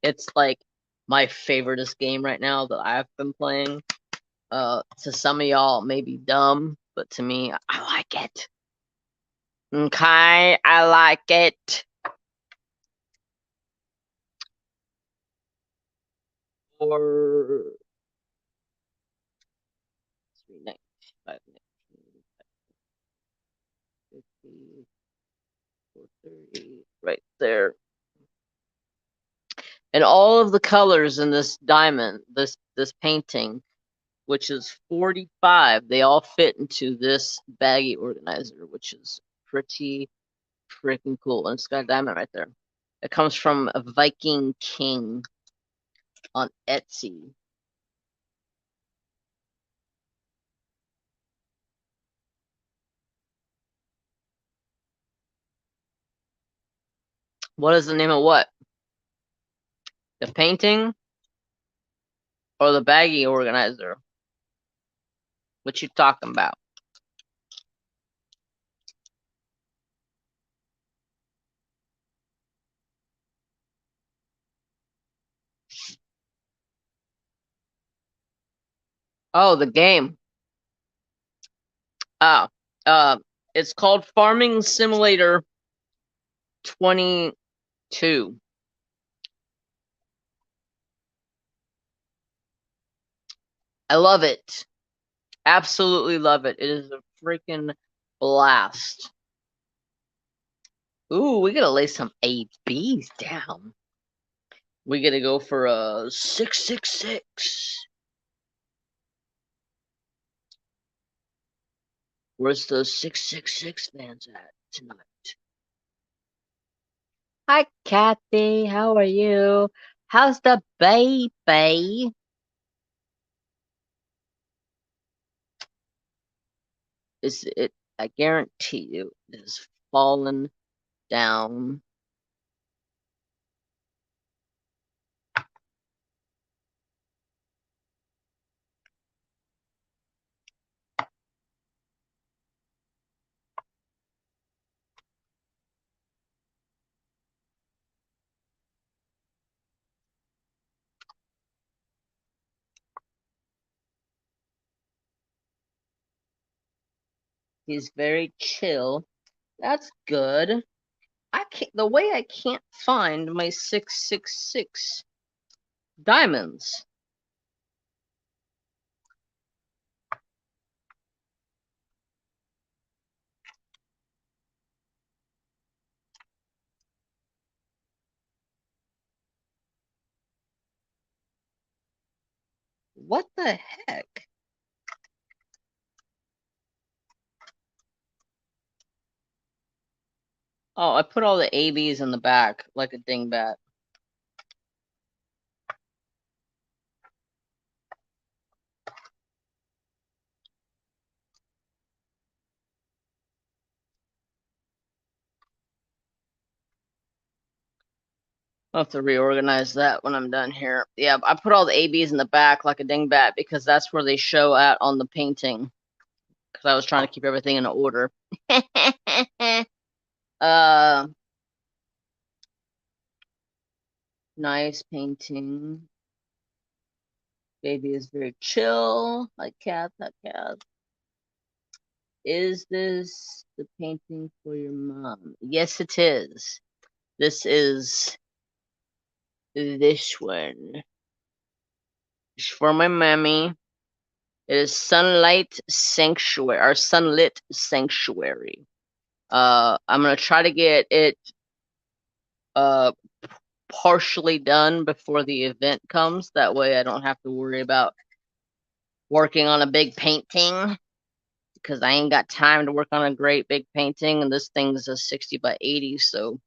Speaker 1: It's like my favoriteest game right now that I've been playing. To some of y'all, may be dumb, but to me, I like it. Okay, I like it. Or 430, right there. And all of the colors in this diamond, this painting, which is 45, they all fit into this baggie organizer, which is pretty freaking cool. And it's got a diamond right there. It comes from a Viking King on Etsy. What is the name of what? The painting or the baggie organizer? What you talking about? Oh, the game. Oh, it's called Farming Simulator 22. I love it. Absolutely love it. It is a freaking blast. Ooh, we gotta lay some ABs down. We gotta go for a 666. Where's the 666 fans at tonight? Hi, Kathy. How are you? How's the baby? Is it? I guarantee you, it has fallen down. He's very chill. That's good. I can't. The way I can't find my 666 diamonds. What the heck? Oh, I put all the ABs in the back like a dingbat. I'll have to reorganize that when I'm done here. Yeah, I put all the ABs in the back like a dingbat because that's where they show at on the painting. Because I was trying to keep everything in order. Nice painting. Baby is very chill. Like cat, that cat. Is this the painting for your mom? Yes, it is. This is this one. It's for my mommy. It is Sunlight Sanctuary, or Sunlit Sanctuary. I'm gonna try to get it partially done before the event comes. That way I don't have to worry about working on a big painting. because I ain't got time to work on a great big painting, and this thing's a 60 by 80, so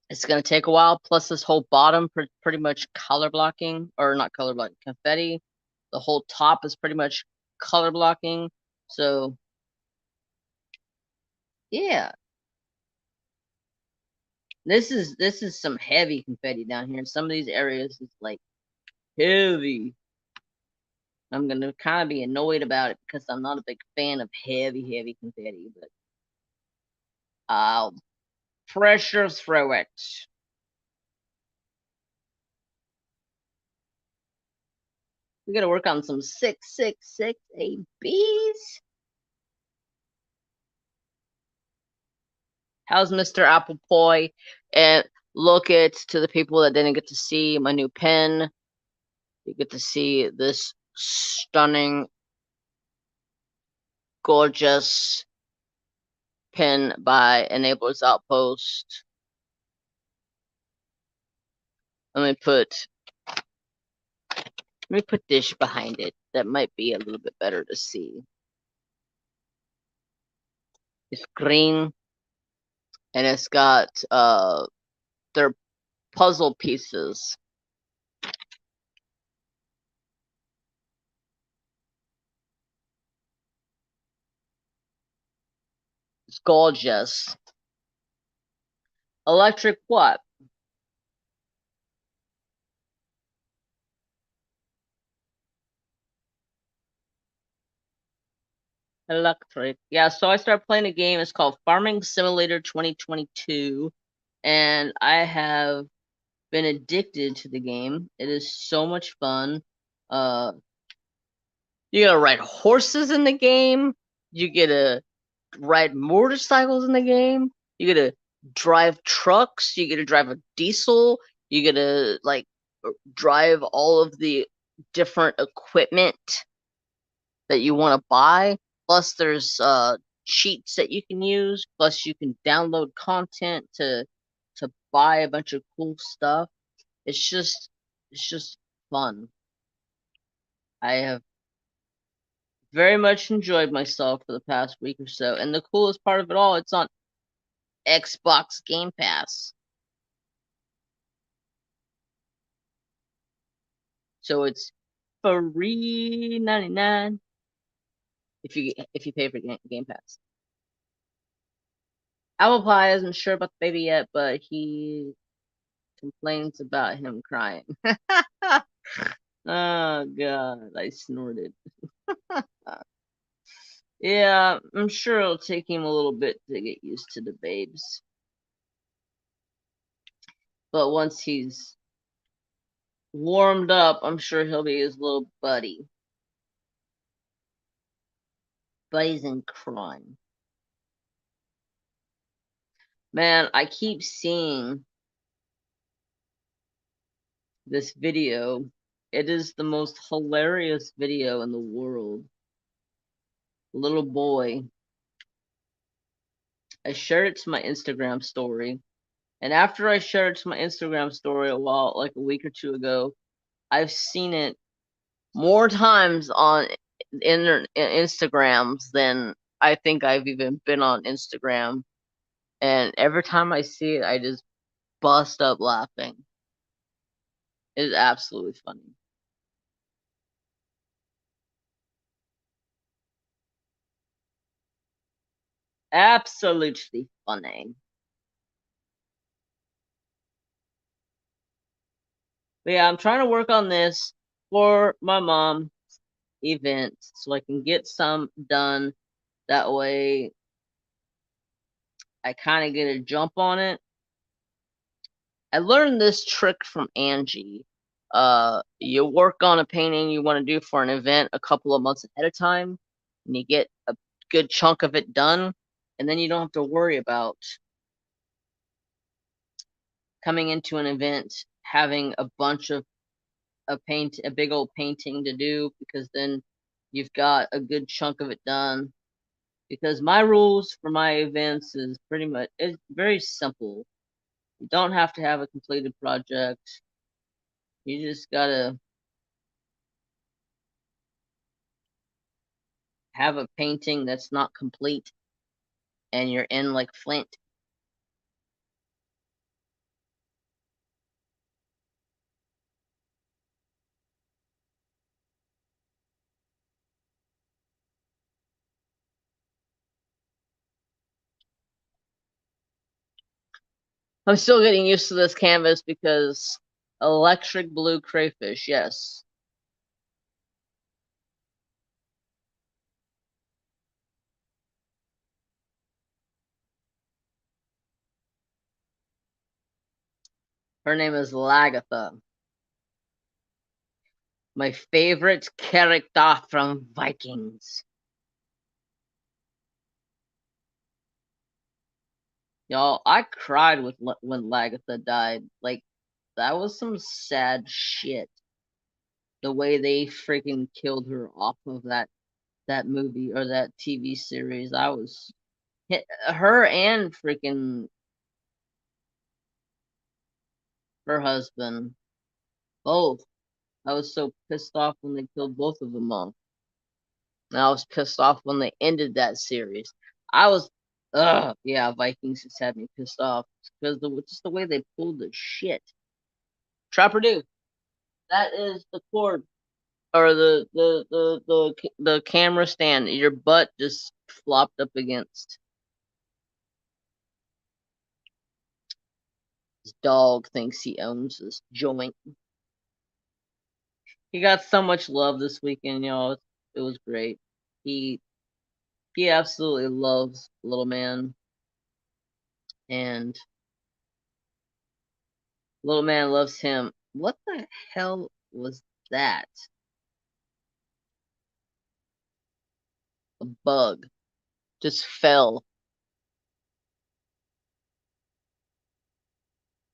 Speaker 1: it's gonna take a while. Plus, this whole bottom pretty much color blocking, or not color blocking, confetti. The whole top is pretty much color blocking. So yeah, this is some heavy confetti down here. In some of these areas, it's like heavy. I'm gonna kind of be annoyed about it because I'm not a big fan of heavy confetti, but I'll pressure through it. We gotta work on some 666 ABs. How's Mr. Apple Pie? And look it to the people that didn't get to see my new pen. You get to see this stunning, gorgeous pen by Enablers Outpost. Let me put this behind it. That might be a little bit better to see. It's green, and it's got their puzzle pieces. It's gorgeous. Electric what? Electric. Yeah, so I started playing a game. It's called Farming Simulator 2022. And I have been addicted to the game. It is so much fun. You gotta ride horses in the game. You get to ride motorcycles in the game. You get to drive trucks. You get to drive a diesel. You get to like drive all of the different equipment that you want to buy. Plus, there's cheats that you can use. Plus, you can download content to buy a bunch of cool stuff. It's just fun. I have very much enjoyed myself for the past week or so. And the coolest part of it all, it's on Xbox Game Pass. So it's $3.99 if you pay for Game Pass. Apple Pie isn't sure about the baby yet, but he complains about him crying. Oh god, I snorted. Yeah, I'm sure it'll take him a little bit to get used to the babes. But once he's warmed up, I'm sure he'll be his little buddy. Buddies in crime. Man, I keep seeing this video. It is the most hilarious video in the world. Little boy. I shared it to my Instagram story. And after I shared it to my Instagram story like a week or two ago, I've seen it more times on Instagrams than I think I've even been on Instagram. And every time I see it, I just bust up laughing. It is absolutely funny. Absolutely funny. But yeah, I'm trying to work on this for my mom event so I can get some done. That way I kind of get a jump on it. I learned this trick from Angie. You work on a painting you want to do for an event a couple of months ahead of time, and you get a good chunk of it done, and then you don't have to worry about coming into an event having a bunch of a big old painting to do, because then you've got a good chunk of it done. Because my rules for my events is it's very simple. You don't have to have a completed project. You just gotta have a painting that's not complete and you're in like Flint. I'm still getting used to this canvas because electric blue crayfish, yes. Her name is Lagatha. My favorite character from Vikings. Y'all, I cried when Lagatha died. Like, that was some sad shit. The way they freaking killed her off of that movie or that TV series. I was her and freaking her husband both. I was so pissed off when they killed both of them off. And I was pissed off when they ended that series. I was, yeah, Vikings just had me pissed off because just the way they pulled the shit. Trapper do. That is the cord or the camera stand your butt just flopped up against. His dog thinks he owns this joint. He got so much love this weekend, y'all. It was great. He he absolutely loves little man, and little man loves him. What the hell was that? A bug just fell.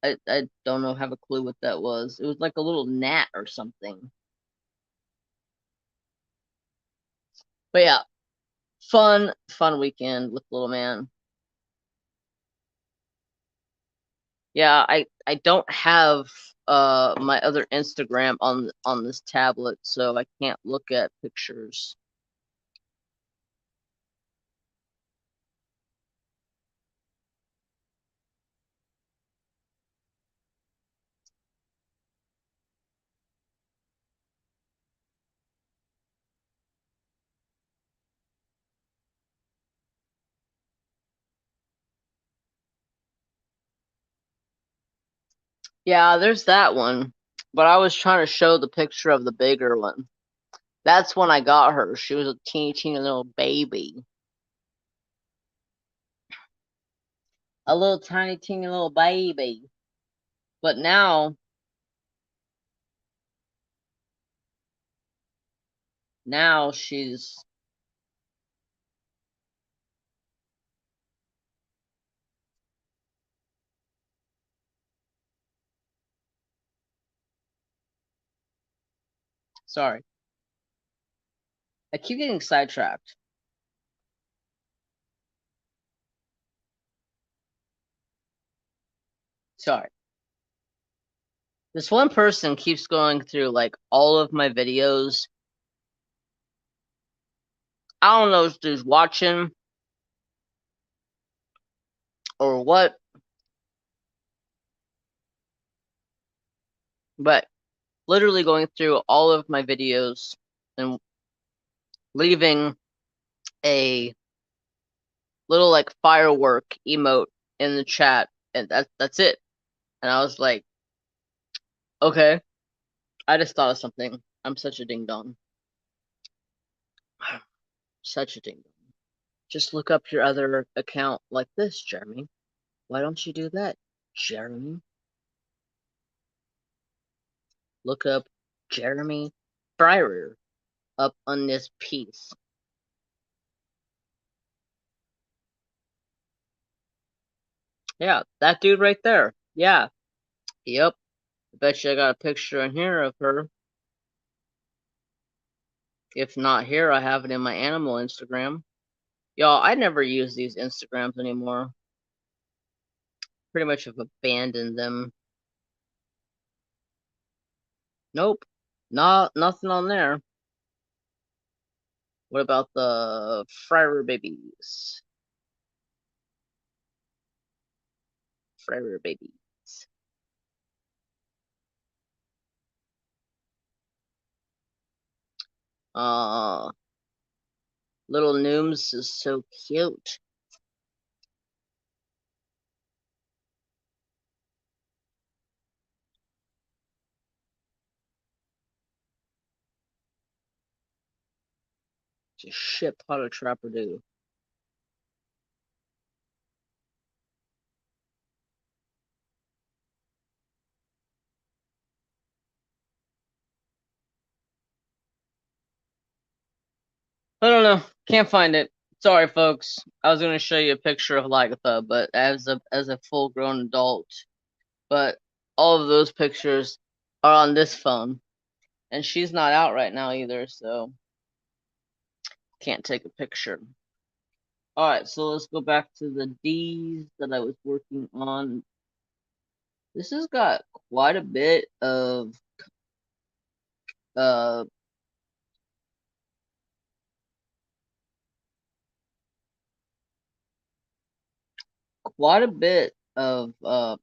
Speaker 1: I don't know, have a clue what that was. It was like a little gnat or something. But yeah, fun weekend with little man. Yeah, I don't have my other Instagram on this tablet, so I can't look at pictures. Yeah, there's that one. But I was trying to show the picture of the bigger one. That's when I got her. She was a teeny little baby. A little tiny teeny little baby. But now she's sorry. I keep getting sidetracked. Sorry. This one person keeps going through like all of my videos. I don't know if she's watching or what, but literally going through all of my videos and leaving a little like firework emote in the chat, and that's it. And I was like, okay, I just thought of something. I'm such a ding dong. Such a ding dong. Just look up your other account like this, Jeremy. Why don't you do that, Jeremy? Look up Jeremy Fryer up on this piece. Yeah, that dude right there. Yeah. Yep. I bet you I got a picture in here of her. If not here, I have it in my animal Instagram. Y'all, I never use these Instagrams anymore. Pretty much have abandoned them. Nope. Nothing on there. What about the Friar babies? Friar babies. Little Nooms is so cute. Just ship how to Trapper do. I don't know. Can't find it. Sorry, folks. I was gonna show you a picture of Lagatha, but as a full grown adult. But all of those pictures are on this phone, and she's not out right now either, so can't take a picture. All right, so let's go back to the D's that I was working on. This has got quite a bit of uh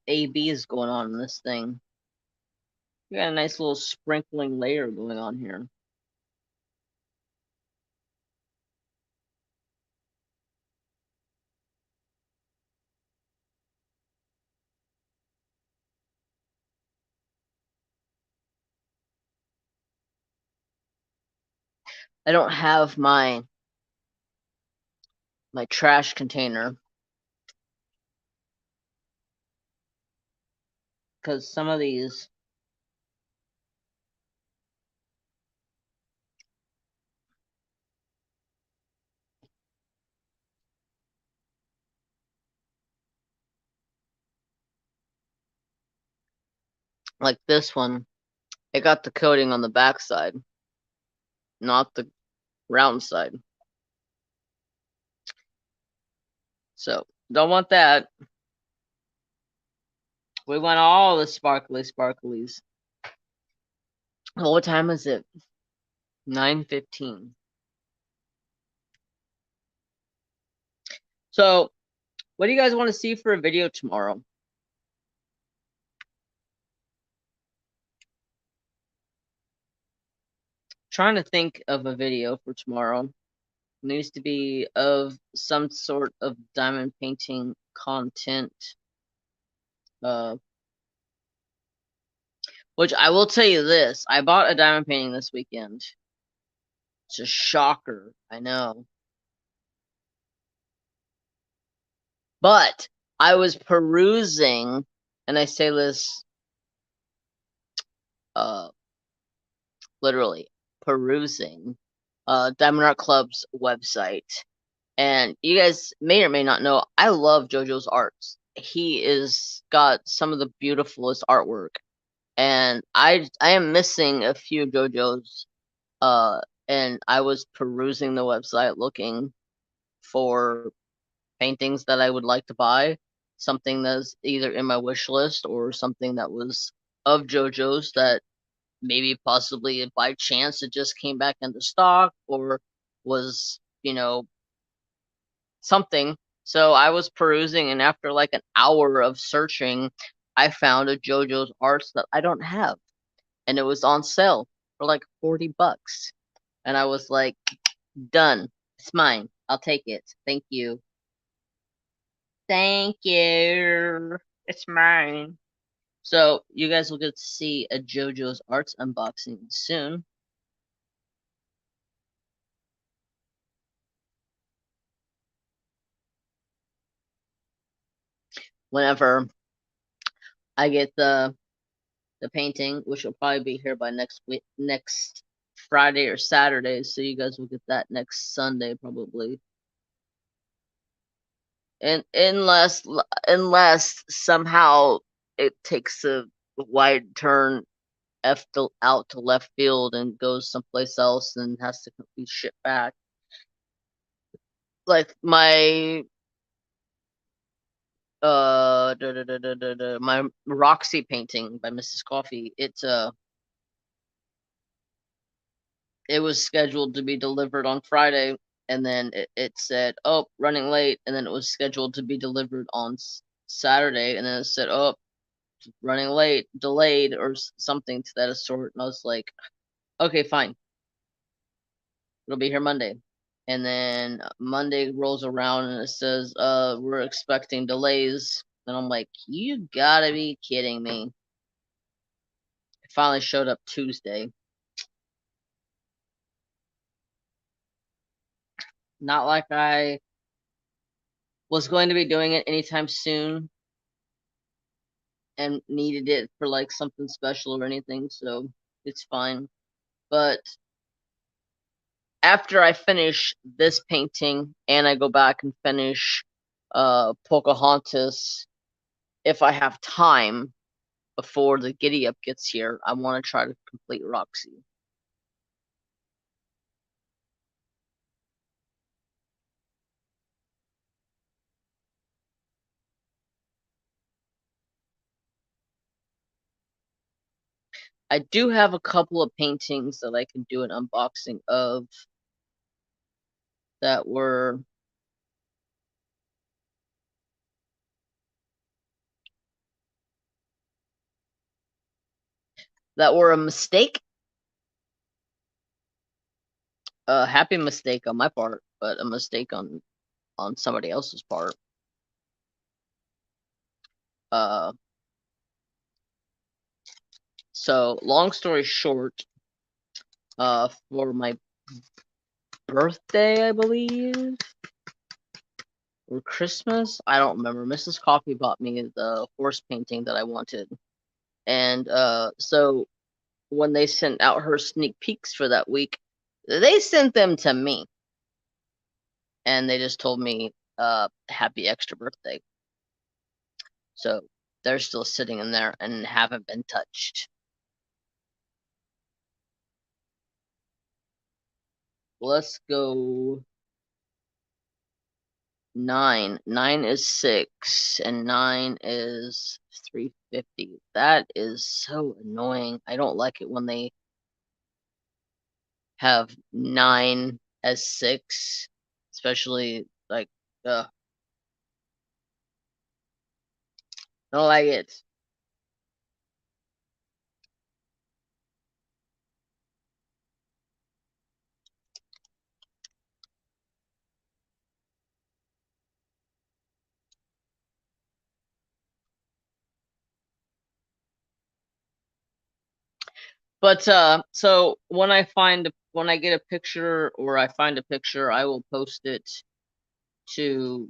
Speaker 1: ABs going on in this thing. We got a nice little sprinkling layer going on here. I don't have my trash container because some of these like this one, it got the coating on the back side, not the round side. So don't want that. We want all the sparklies. Oh, what time is it? 9:15. So, what do you guys want to see for a video tomorrow? Trying to think of a video for tomorrow. It needs to be of some sort of diamond painting content. Which I will tell you this, I bought a diamond painting this weekend. It's a shocker, I know. But I was perusing, and I say this literally perusing Diamond Art Club's website. And you guys may or may not know, I love JoJo's arts. He is got some of the beautifulest artwork. And I am missing a few JoJo's. And I was perusing the website looking for paintings that I would like to buy. Something that's either in my wish list or something that was of JoJo's that maybe possibly by chance it just came back into stock or was, something. So I was perusing, and after like an hour of searching, I found a JoJo's Arts that I don't have, and it was on sale for like $40. And I was like, done. It's mine. I'll take it. Thank you. Thank you. It's mine. So you guys will get to see a JoJo's Arts unboxing soon. Whenever I get the painting, which will probably be here by next Friday or Saturday, so you guys will get that next Sunday probably. And unless somehow it takes a wide turn out to left field and goes someplace else and has to be shipped back. Like my my Roxy painting by Mrs. Coffee, it's it was scheduled to be delivered on Friday, and then it said, "Oh, running late," and then it was scheduled to be delivered on Saturday, and then it said, "Oh, running late, delayed," or something to that sort. And I was like, "Okay, fine, it'll be here Monday." And then Monday rolls around and it says, "We're expecting delays," and I'm like, "You gotta be kidding me!" It finally showed up Tuesday. Not like I was going to be doing it anytime soon and needed it for like something special or anything, so it's fine. But after I finish this painting and I go back and finish Pocahontas, if I have time before the Giddy Up gets here, I want to try to complete Roxy. I do have a couple of paintings that I can do an unboxing of that were a mistake. A happy mistake on my part, but a mistake on somebody else's part. So long story short, for my birthday, I believe, or Christmas, I don't remember. Mrs. Coffee bought me the horse painting that I wanted, and so when they sent out her sneak peeks for that week, they sent them to me, and they just told me, "Happy extra birthday." So they're still sitting in there and haven't been touched. Let's go 9. 9 is 6, and 9 is 350. That is so annoying. I don't like it when they have 9 as 6, especially like, I don't like it. But so when I get a picture or I find a picture, I will post it to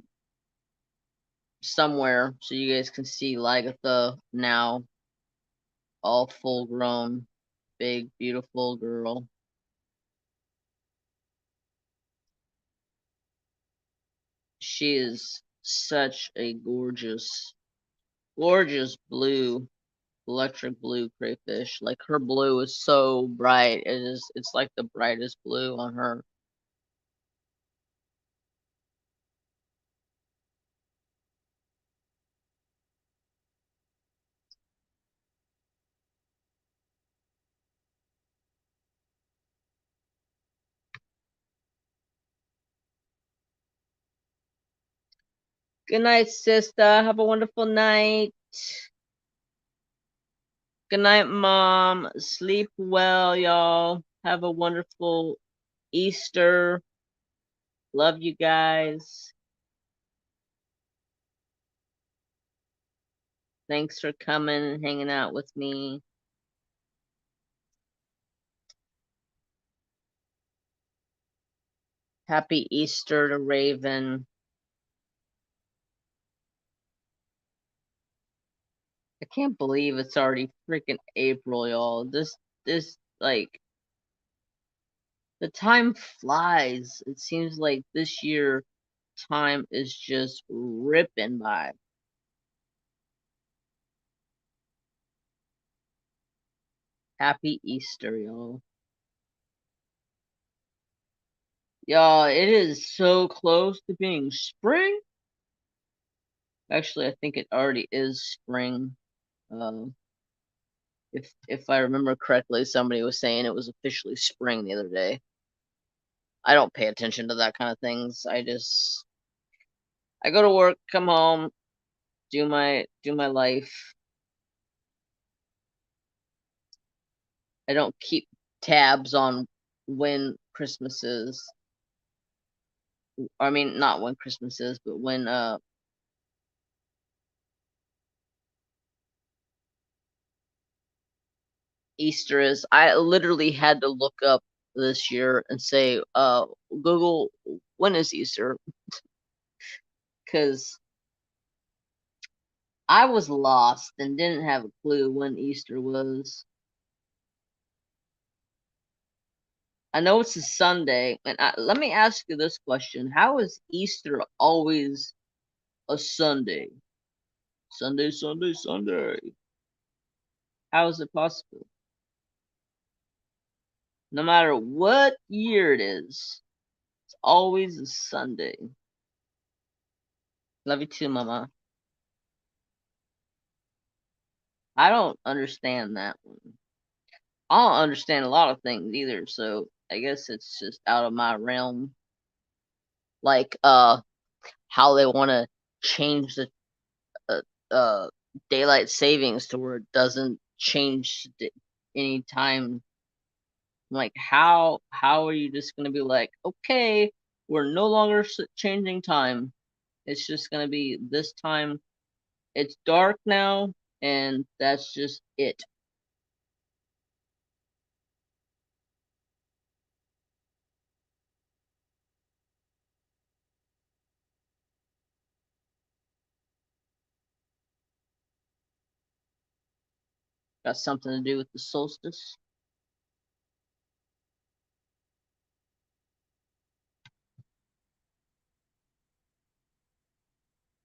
Speaker 1: somewhere so you guys can see Lagatha now, all full grown, big, beautiful girl. She is such a gorgeous, gorgeous blue, electric blue crayfish. Like her blue is so bright. It's like the brightest blue on her. Good night, sister. Have a wonderful night. Good night, Mom. Sleep well, y'all. Have a wonderful Easter. Love you guys. Thanks for coming and hanging out with me. Happy Easter to Raven. I can't believe it's already freaking April, y'all. This like the time flies. It seems like this year time is just ripping by. Happy Easter, y'all. Y'all, it is so close to being spring. Actually, I think it already is spring. If I remember correctly, somebody was saying it was officially spring the other day. I don't pay attention to that kind of things. I go to work, come home, do my life. I don't keep tabs on when Christmas is. I mean, not when Christmas is, but when Easter is. I literally had to look up this year and say, Google, when is Easter? Because I was lost and didn't have a clue when Easter was. I know it's a Sunday, and let me ask you this question: how is Easter always a Sunday? Sunday, Sunday, Sunday. How is it possible? No matter what year it is, it's always a Sunday. Love you too, Mama. I don't understand that one. I don't understand a lot of things either, so I guess it's just out of my realm. Like how they want to change the uh, uh daylight savings to where it doesn't change any time. Like how are you just gonna be like, okay, we're no longer changing time. It's just gonna be this time. It's dark now, and that's just it. Got something to do with the solstice.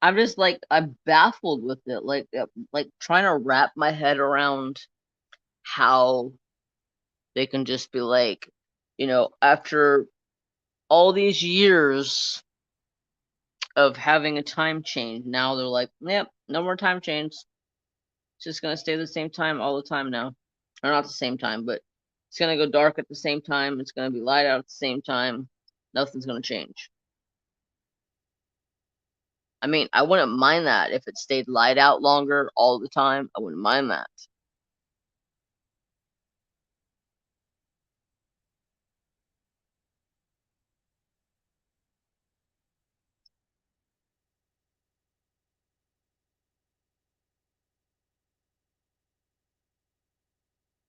Speaker 1: I'm just like I'm baffled with it, like trying to wrap my head around how they can just be like, after all these years of having a time change, now they're like, yep, no more time change. It's just gonna stay the same time all the time now, or not the same time, but it's gonna go dark at the same time. It's gonna be light out at the same time. Nothing's gonna change. I mean, I wouldn't mind that if it stayed light out longer all the time. I wouldn't mind that.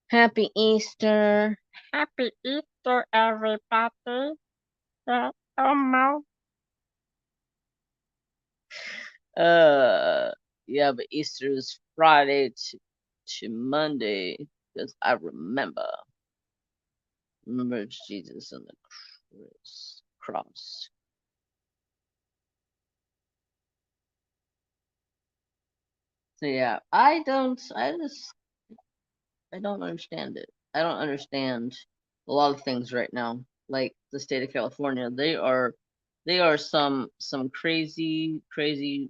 Speaker 1: Happy Easter.
Speaker 2: Happy Easter, everybody. Yeah, no.
Speaker 1: Uh, yeah, but Easter is Friday to Monday because I remember Jesus on the cross. So yeah, I don't understand it. I don't understand a lot of things right now. Like the state of California, they are some crazy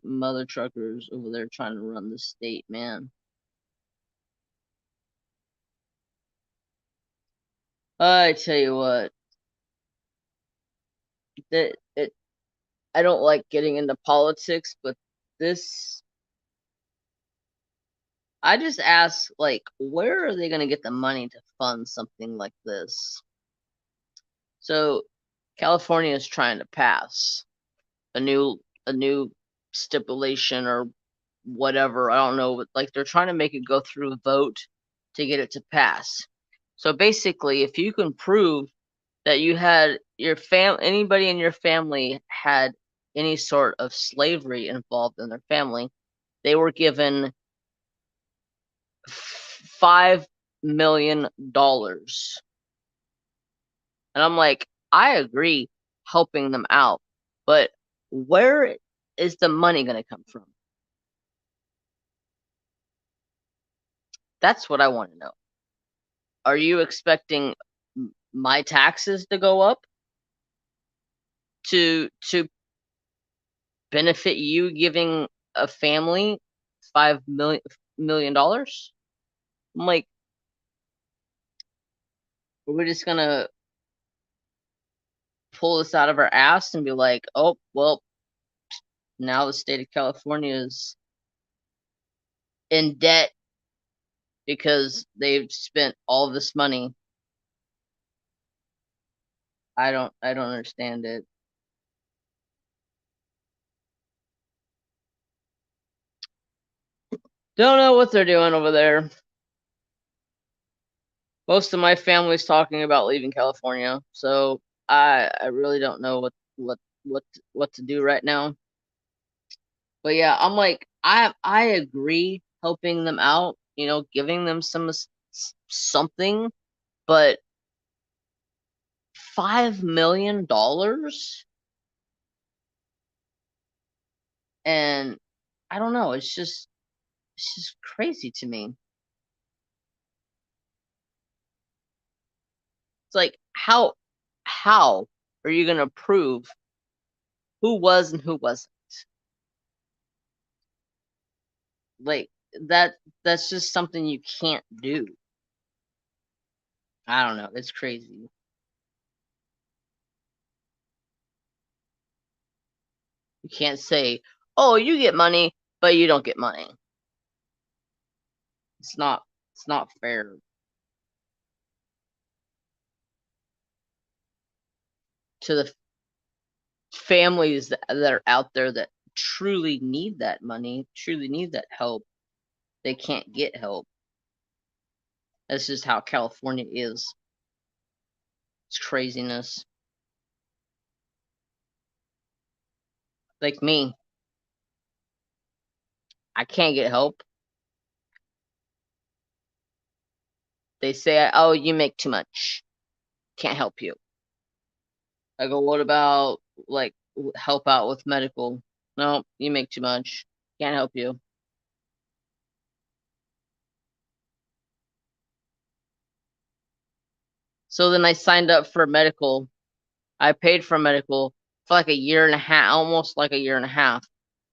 Speaker 1: mother truckers over there trying to run the state, man. I tell you what, that it I don't like getting into politics, but this I just ask, like, where are they going to get the money to fund something like this? So California is trying to pass a new stipulation or whatever. I don't know, but like they're trying to make it go through a vote to get it to pass. So basically, if you can prove that you had anybody in your family had any sort of slavery involved in their family, they were given $5 million. And I'm like, I agree helping them out, but where is the money going to come from? That's what I want to know. Are you expecting my taxes to go up to benefit you giving a family $5 million? I'm like, we're just gonna pull this out of our ass and be like, oh, well, now the state of California is in debt because they've spent all this money. I don't understand it. Don't know what they're doing over there. Most of my family's talking about leaving California, so I really don't know what to do right now. But yeah, I'm like I agree helping them out, you know, giving them something, but $5 million, and I don't know, it's just crazy to me. It's like how are you gonna prove who was and who wasn't? Like that's just something you can't do. I don't know, it's crazy. You can't say, "Oh, you get money, but you don't get money." It's not fair to the families that are out there that truly need that money, truly need that help. They can't get help. That's just how California is. It's craziness. Like me, I can't get help. They say, "Oh, you make too much. Can't help you." I go, "What about like help out with medical?" "No, you make too much. Can't help you." So then I signed up for medical. I paid for medical for like a year and a half, almost like a year and a half.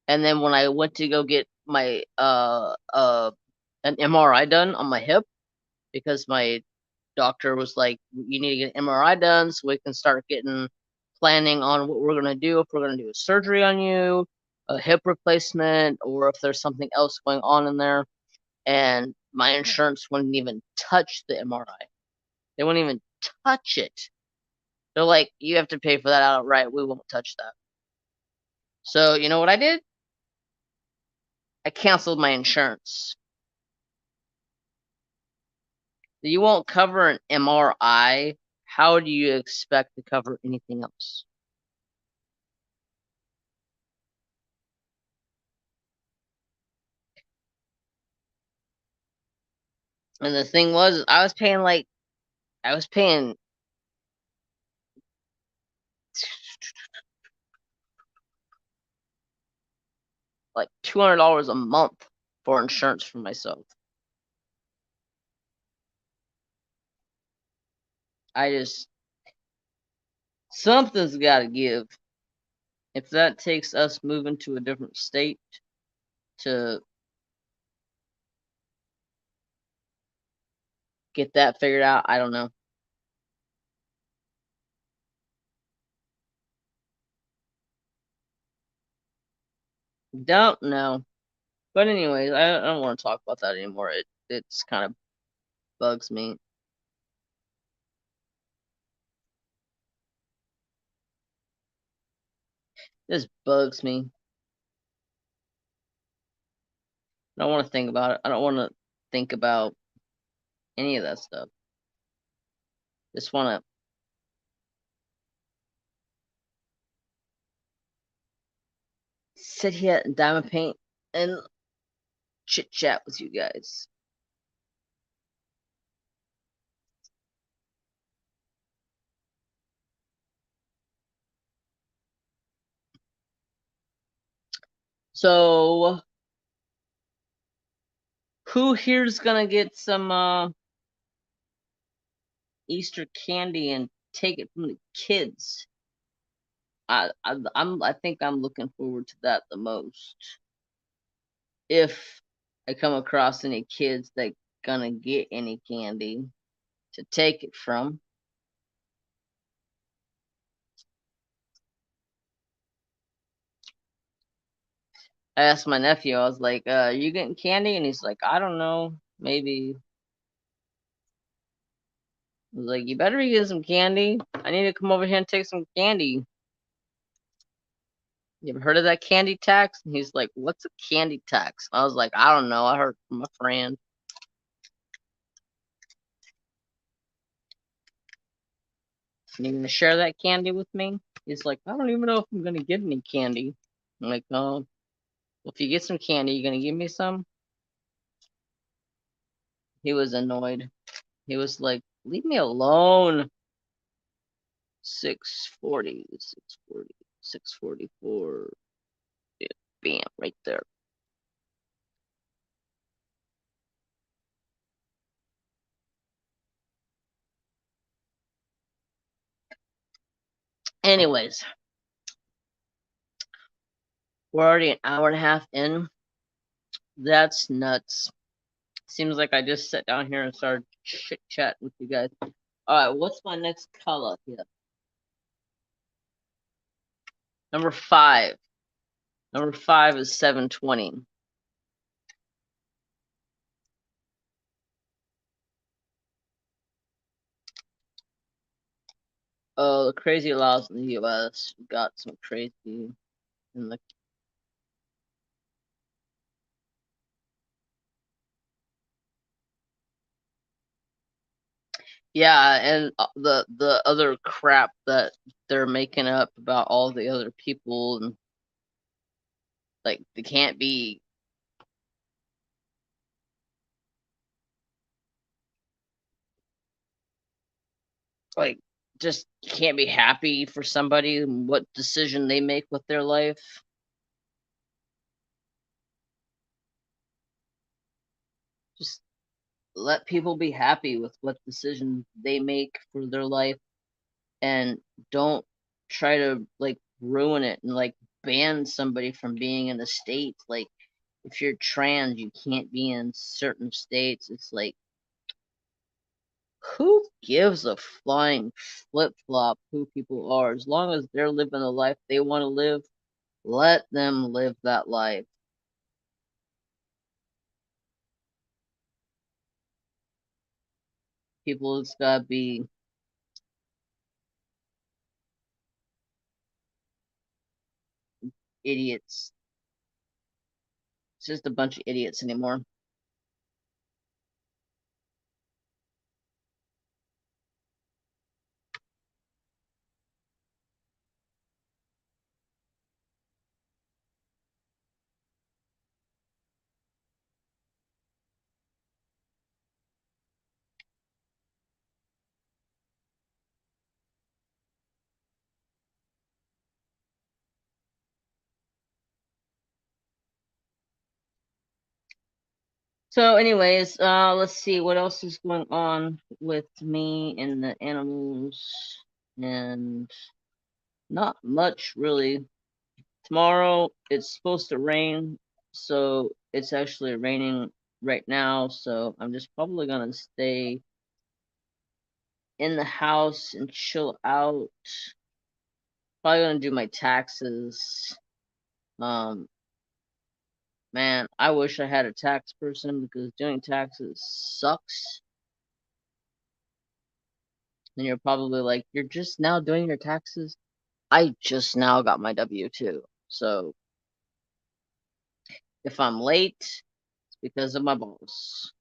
Speaker 1: And then when I went to go get my an MRI done on my hip, because my doctor was like, "You need to get an MRI done so we can start getting planning on what we're gonna do, if we're gonna do a surgery on you, a hip replacement, or if there's something else going on in there." And my insurance wouldn't even touch the MRI. They wouldn't even touch it. They're like, "You have to pay for that outright. We won't touch that." So you know what I did? I canceled my insurance. You won't cover an MRI. How do you expect to cover anything else? And the thing was, I was paying like $200 a month for insurance for myself. I just something's got to give. If that takes us moving to a different state to get that figured out, I don't know. Don't know. But anyways, I don't want to talk about that anymore. It's kind of bugs me. This bugs me. I don't want to think about it. I don't want to think about any of that stuff. Just want to sit here and diamond paint and chit chat with you guys. So, who here's gonna get some Easter candy and take it from the kids? I think I'm looking forward to that the most. If I come across any kids that gonna get any candy. to take it from. I asked my nephew, I was like, you getting candy? And he's like, I don't know, maybe. I was like, you better be getting some candy. I need to come over here and take some candy. You ever heard of that candy tax? And he's like, what's a candy tax? I was like, I don't know. I heard from a friend. You gonna share that candy with me? He's like, I don't even know if I'm gonna get any candy. I'm like, oh, well, if you get some candy, you gonna give me some? He was annoyed. He was like, leave me alone. 640, 640, 644. Yeah, bam, right there. Anyways, we're already an hour and a half in. That's nuts. Seems like I just sat down here and started chit chat with you guys. All right, what's my next color here? Number 5. Number 5 is 720. Oh, the crazy laws in the U.S. got some crazy in the. Yeah, and the other crap that they're making up about all the other people, and like they can't be like just can't be happy for somebody and what decision they make with their life. Just let people be happy with what decision they make for their life, and don't try to like ruin it and like ban somebody from being in a state. Like if you're trans, you can't be in certain states. It's like, who gives a flying flip flop who people are? As long as they're living the life they want to live, let them live that life. People just gotta be idiots. It's just a bunch of idiots anymore. So, anyways, let's see what else is going on with me and the animals, and not much really. Tomorrow it's supposed to rain, so it's actually raining right now. So I'm just probably gonna stay in the house and chill out. Probably gonna do my taxes. Um, man, I wish I had a tax person because doing taxes sucks. And you're probably like, you're just now doing your taxes? I just now got my W-2. So if I'm late, it's because of my boss.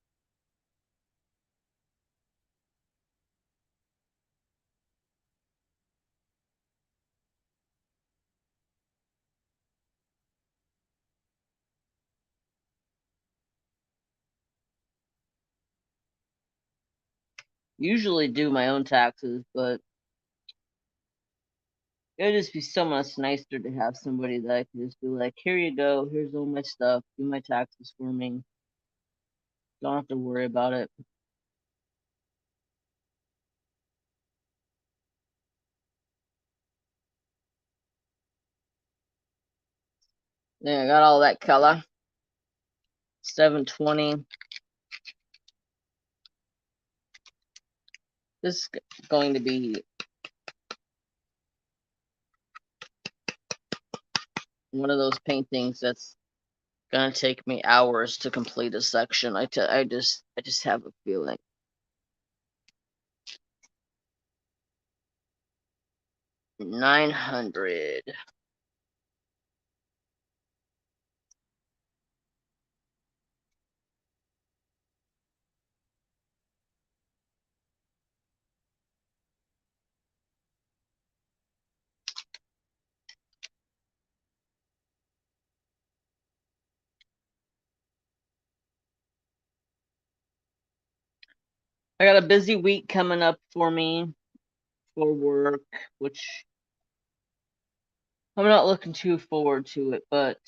Speaker 1: Usually do my own taxes, but it would just be so much nicer to have somebody that I could just be like, here you go, here's all my stuff, do my taxes for me. Don't have to worry about it. Yeah, I got all that color. 720. This is going to be one of those paintings that's gonna take me hours to complete a section. I just have a feeling. $900. I got a busy week coming up for me for work, which I'm not looking too forward to it, but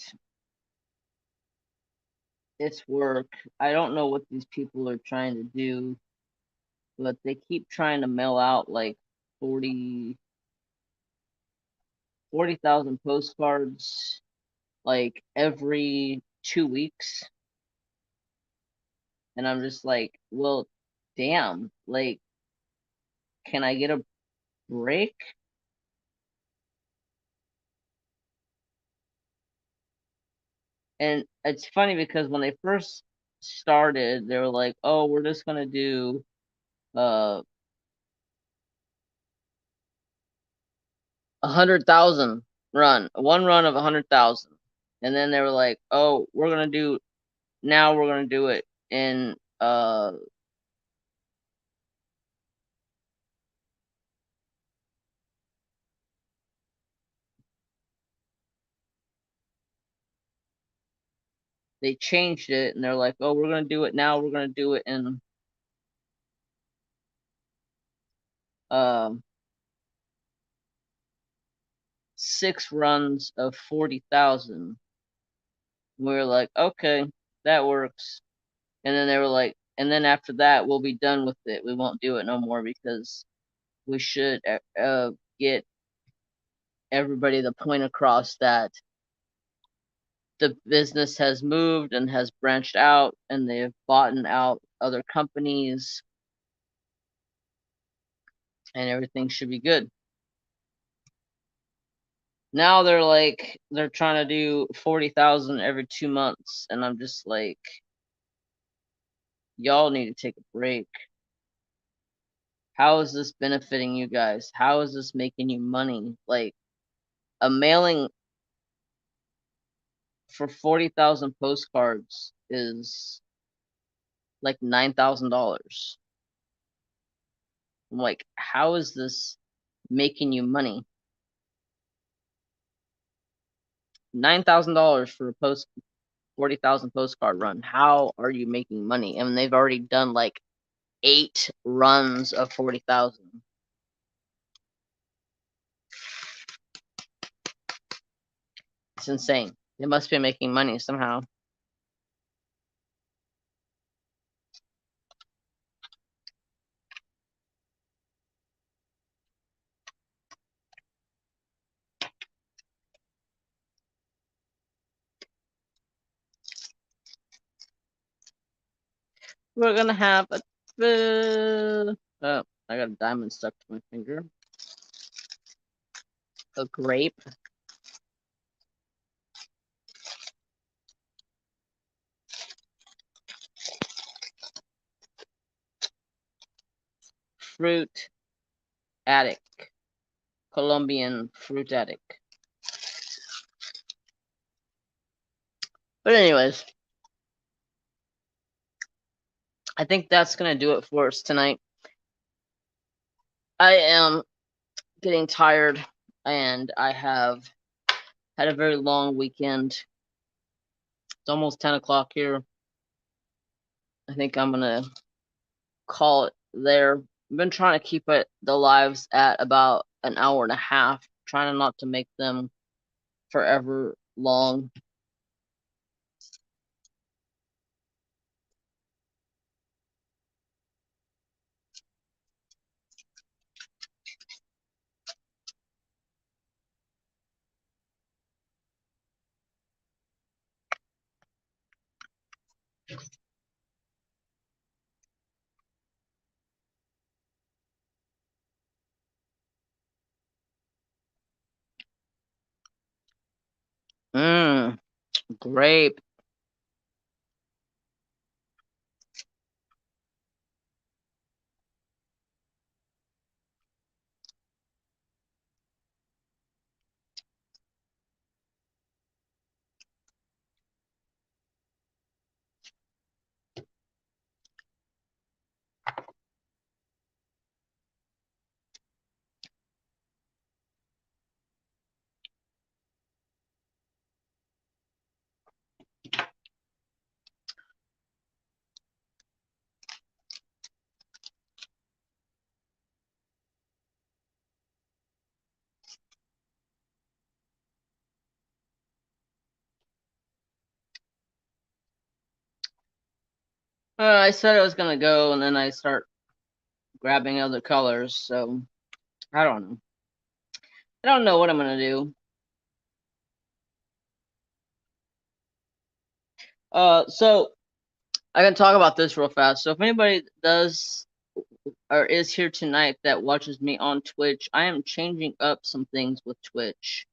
Speaker 1: it's work. I don't know what these people are trying to do, but they keep trying to mail out like 40,000 postcards like every 2 weeks. And I'm just like, well, damn, like, can I get a break? And it's funny because when they first started, they were like, oh, we're just gonna do 100,000 one run of 100,000. And then they were like, oh, we're gonna do it in they changed it and they're like, oh, we're gonna do it now, we're gonna do it in 6 runs of 40,000. We were like, okay, that works. And then they were like, and then after that, we'll be done with it. We won't do it no more because we should get everybody the point across that the business has moved and has branched out and they've bought out other companies and everything should be good. Now they're trying to do 40,000 every 2 months and I'm just like, y'all need to take a break. How is this benefiting you guys? How is this making you money? Like a mailing for 40,000 postcards is like $9,000. I'm like, how is this making you money? $9,000 for a 40,000 postcard run. How are you making money? And they've already done like 8 runs of 40,000. It's insane. They must be making money somehow. We're gonna have a oh, I got a diamond stuck to my finger. A grape. Fruit addict. Colombian fruit addict. But anyways, I think that's gonna do it for us tonight. I am getting tired and I have had a very long weekend. It's almost 10 o'clock here. I think I'm gonna call it there. I've been trying to keep the lives at about an hour and a half, trying not to make them forever long. Grape. I said I was gonna go, and then I start grabbing other colors. So I don't know. I don't know what I'm gonna do. So I can talk about this real fast. So if anybody does or is here tonight that watches me on Twitch, I am changing up some things with Twitch.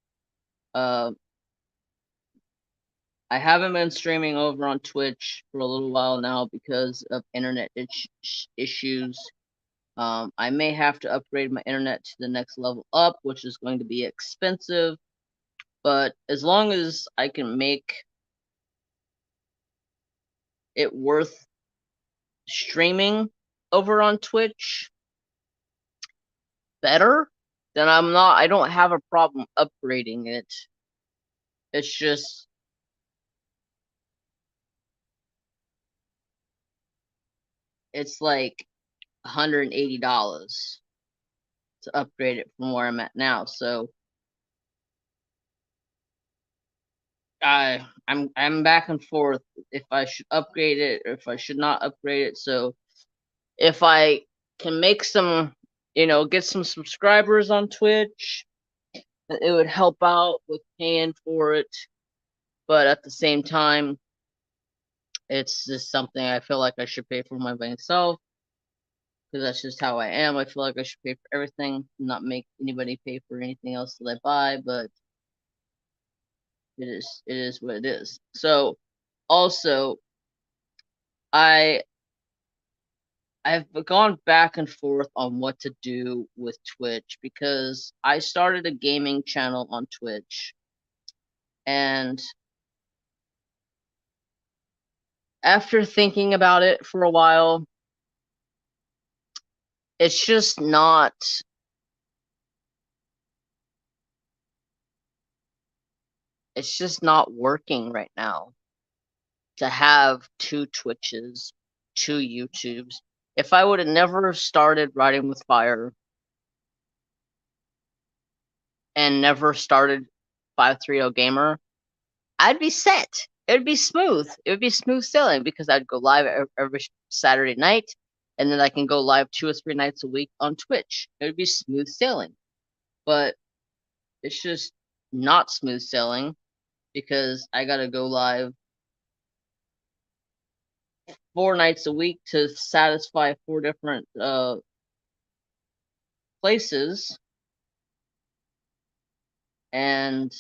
Speaker 1: Uh, I haven't been streaming over on Twitch for a little while now because of internet issues. I may have to upgrade my internet to the next level up, which is going to be expensive. But as long as I can make it worth streaming over on Twitch better, then I don't have a problem upgrading it. It's just it's like $180 to upgrade it from where I'm at now. So I'm back and forth if I should upgrade it or if I should not upgrade it. So if I can make some, get some subscribers on Twitch, it would help out with paying for it. But at the same time, it's just something I feel like I should pay for myself because that's just how I am. I feel like I should pay for everything, not make anybody pay for anything else that I buy. But it is what it is. So also, I've gone back and forth on what to do with Twitch because I started a gaming channel on Twitch, and after thinking about it for a while, it's just not working right now to have two Twitches, two YouTubes. If I would have never started Writing with Fire and never started 530 Gamer, I'd be set. It would be smooth. It would be smooth sailing because I'd go live every Saturday night, and then I can go live 2 or 3 nights a week on Twitch. It would be smooth sailing. But it's just not smooth sailing because I gotta go live 4 nights a week to satisfy 4 different places, and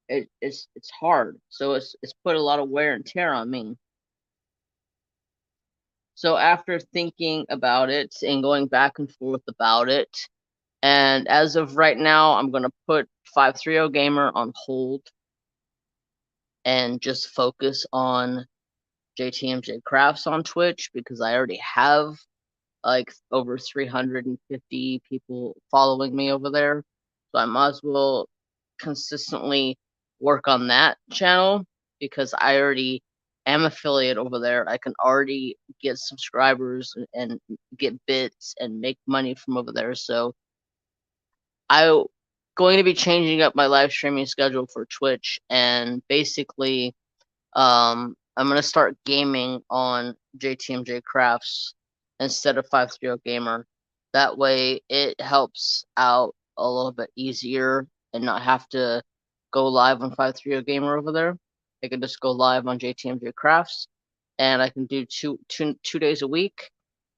Speaker 1: it's hard. So it's put a lot of wear and tear on me. So after thinking about it and going back and forth about it, and as of right now, I'm gonna put 530 Gamer on hold and just focus on jtmjcrafts on Twitch because I already have like over 350 people following me over there. So I might as well consistently work on that channel because I already am affiliate over there. I can already get subscribers and get bits and make money from over there. So I'm going to be changing up my live streaming schedule for Twitch, and basically I'm gonna start gaming on JTMJ Crafts instead of 530 Gamer. That way, it helps out a little bit easier and not have to go live on 530 Gamer over there. I can just go live on JTMJ Crafts, and I can do two days a week,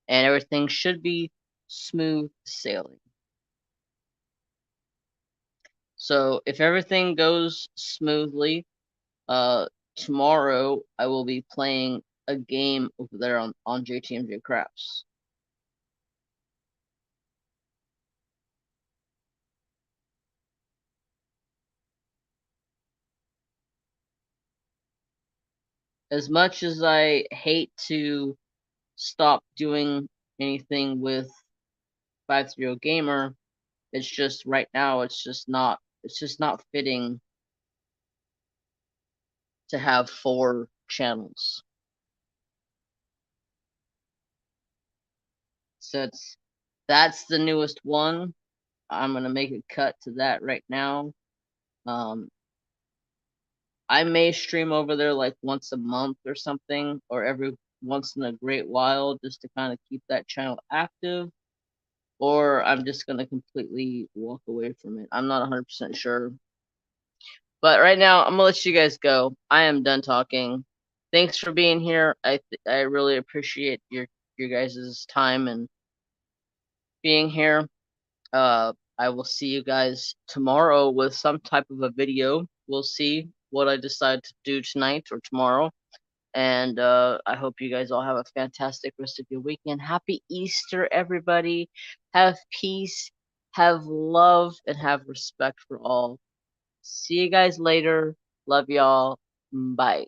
Speaker 1: and everything should be smooth sailing. So if everything goes smoothly, tomorrow I will be playing a game over there on jtmjcrafts. As much as I hate to stop doing anything with 530 Gamer, it's just right now it's just not fitting to have 4 channels. So that's the newest one. I'm gonna make a cut to that right now. I may stream over there like once a month or something, or every once in a great while, just to kind of keep that channel active. Or I'm just gonna completely walk away from it. I'm not 100% sure. But right now, I'm gonna let you guys go. I am done talking. Thanks for being here. I really appreciate your guys' time and being here. I will see you guys tomorrow with some type of a video. We'll see what I decide to do tonight or tomorrow. And I hope you guys all have a fantastic rest of your weekend. Happy Easter, everybody. Have peace, have love, and have respect for all. See you guys later. Love y'all. Bye.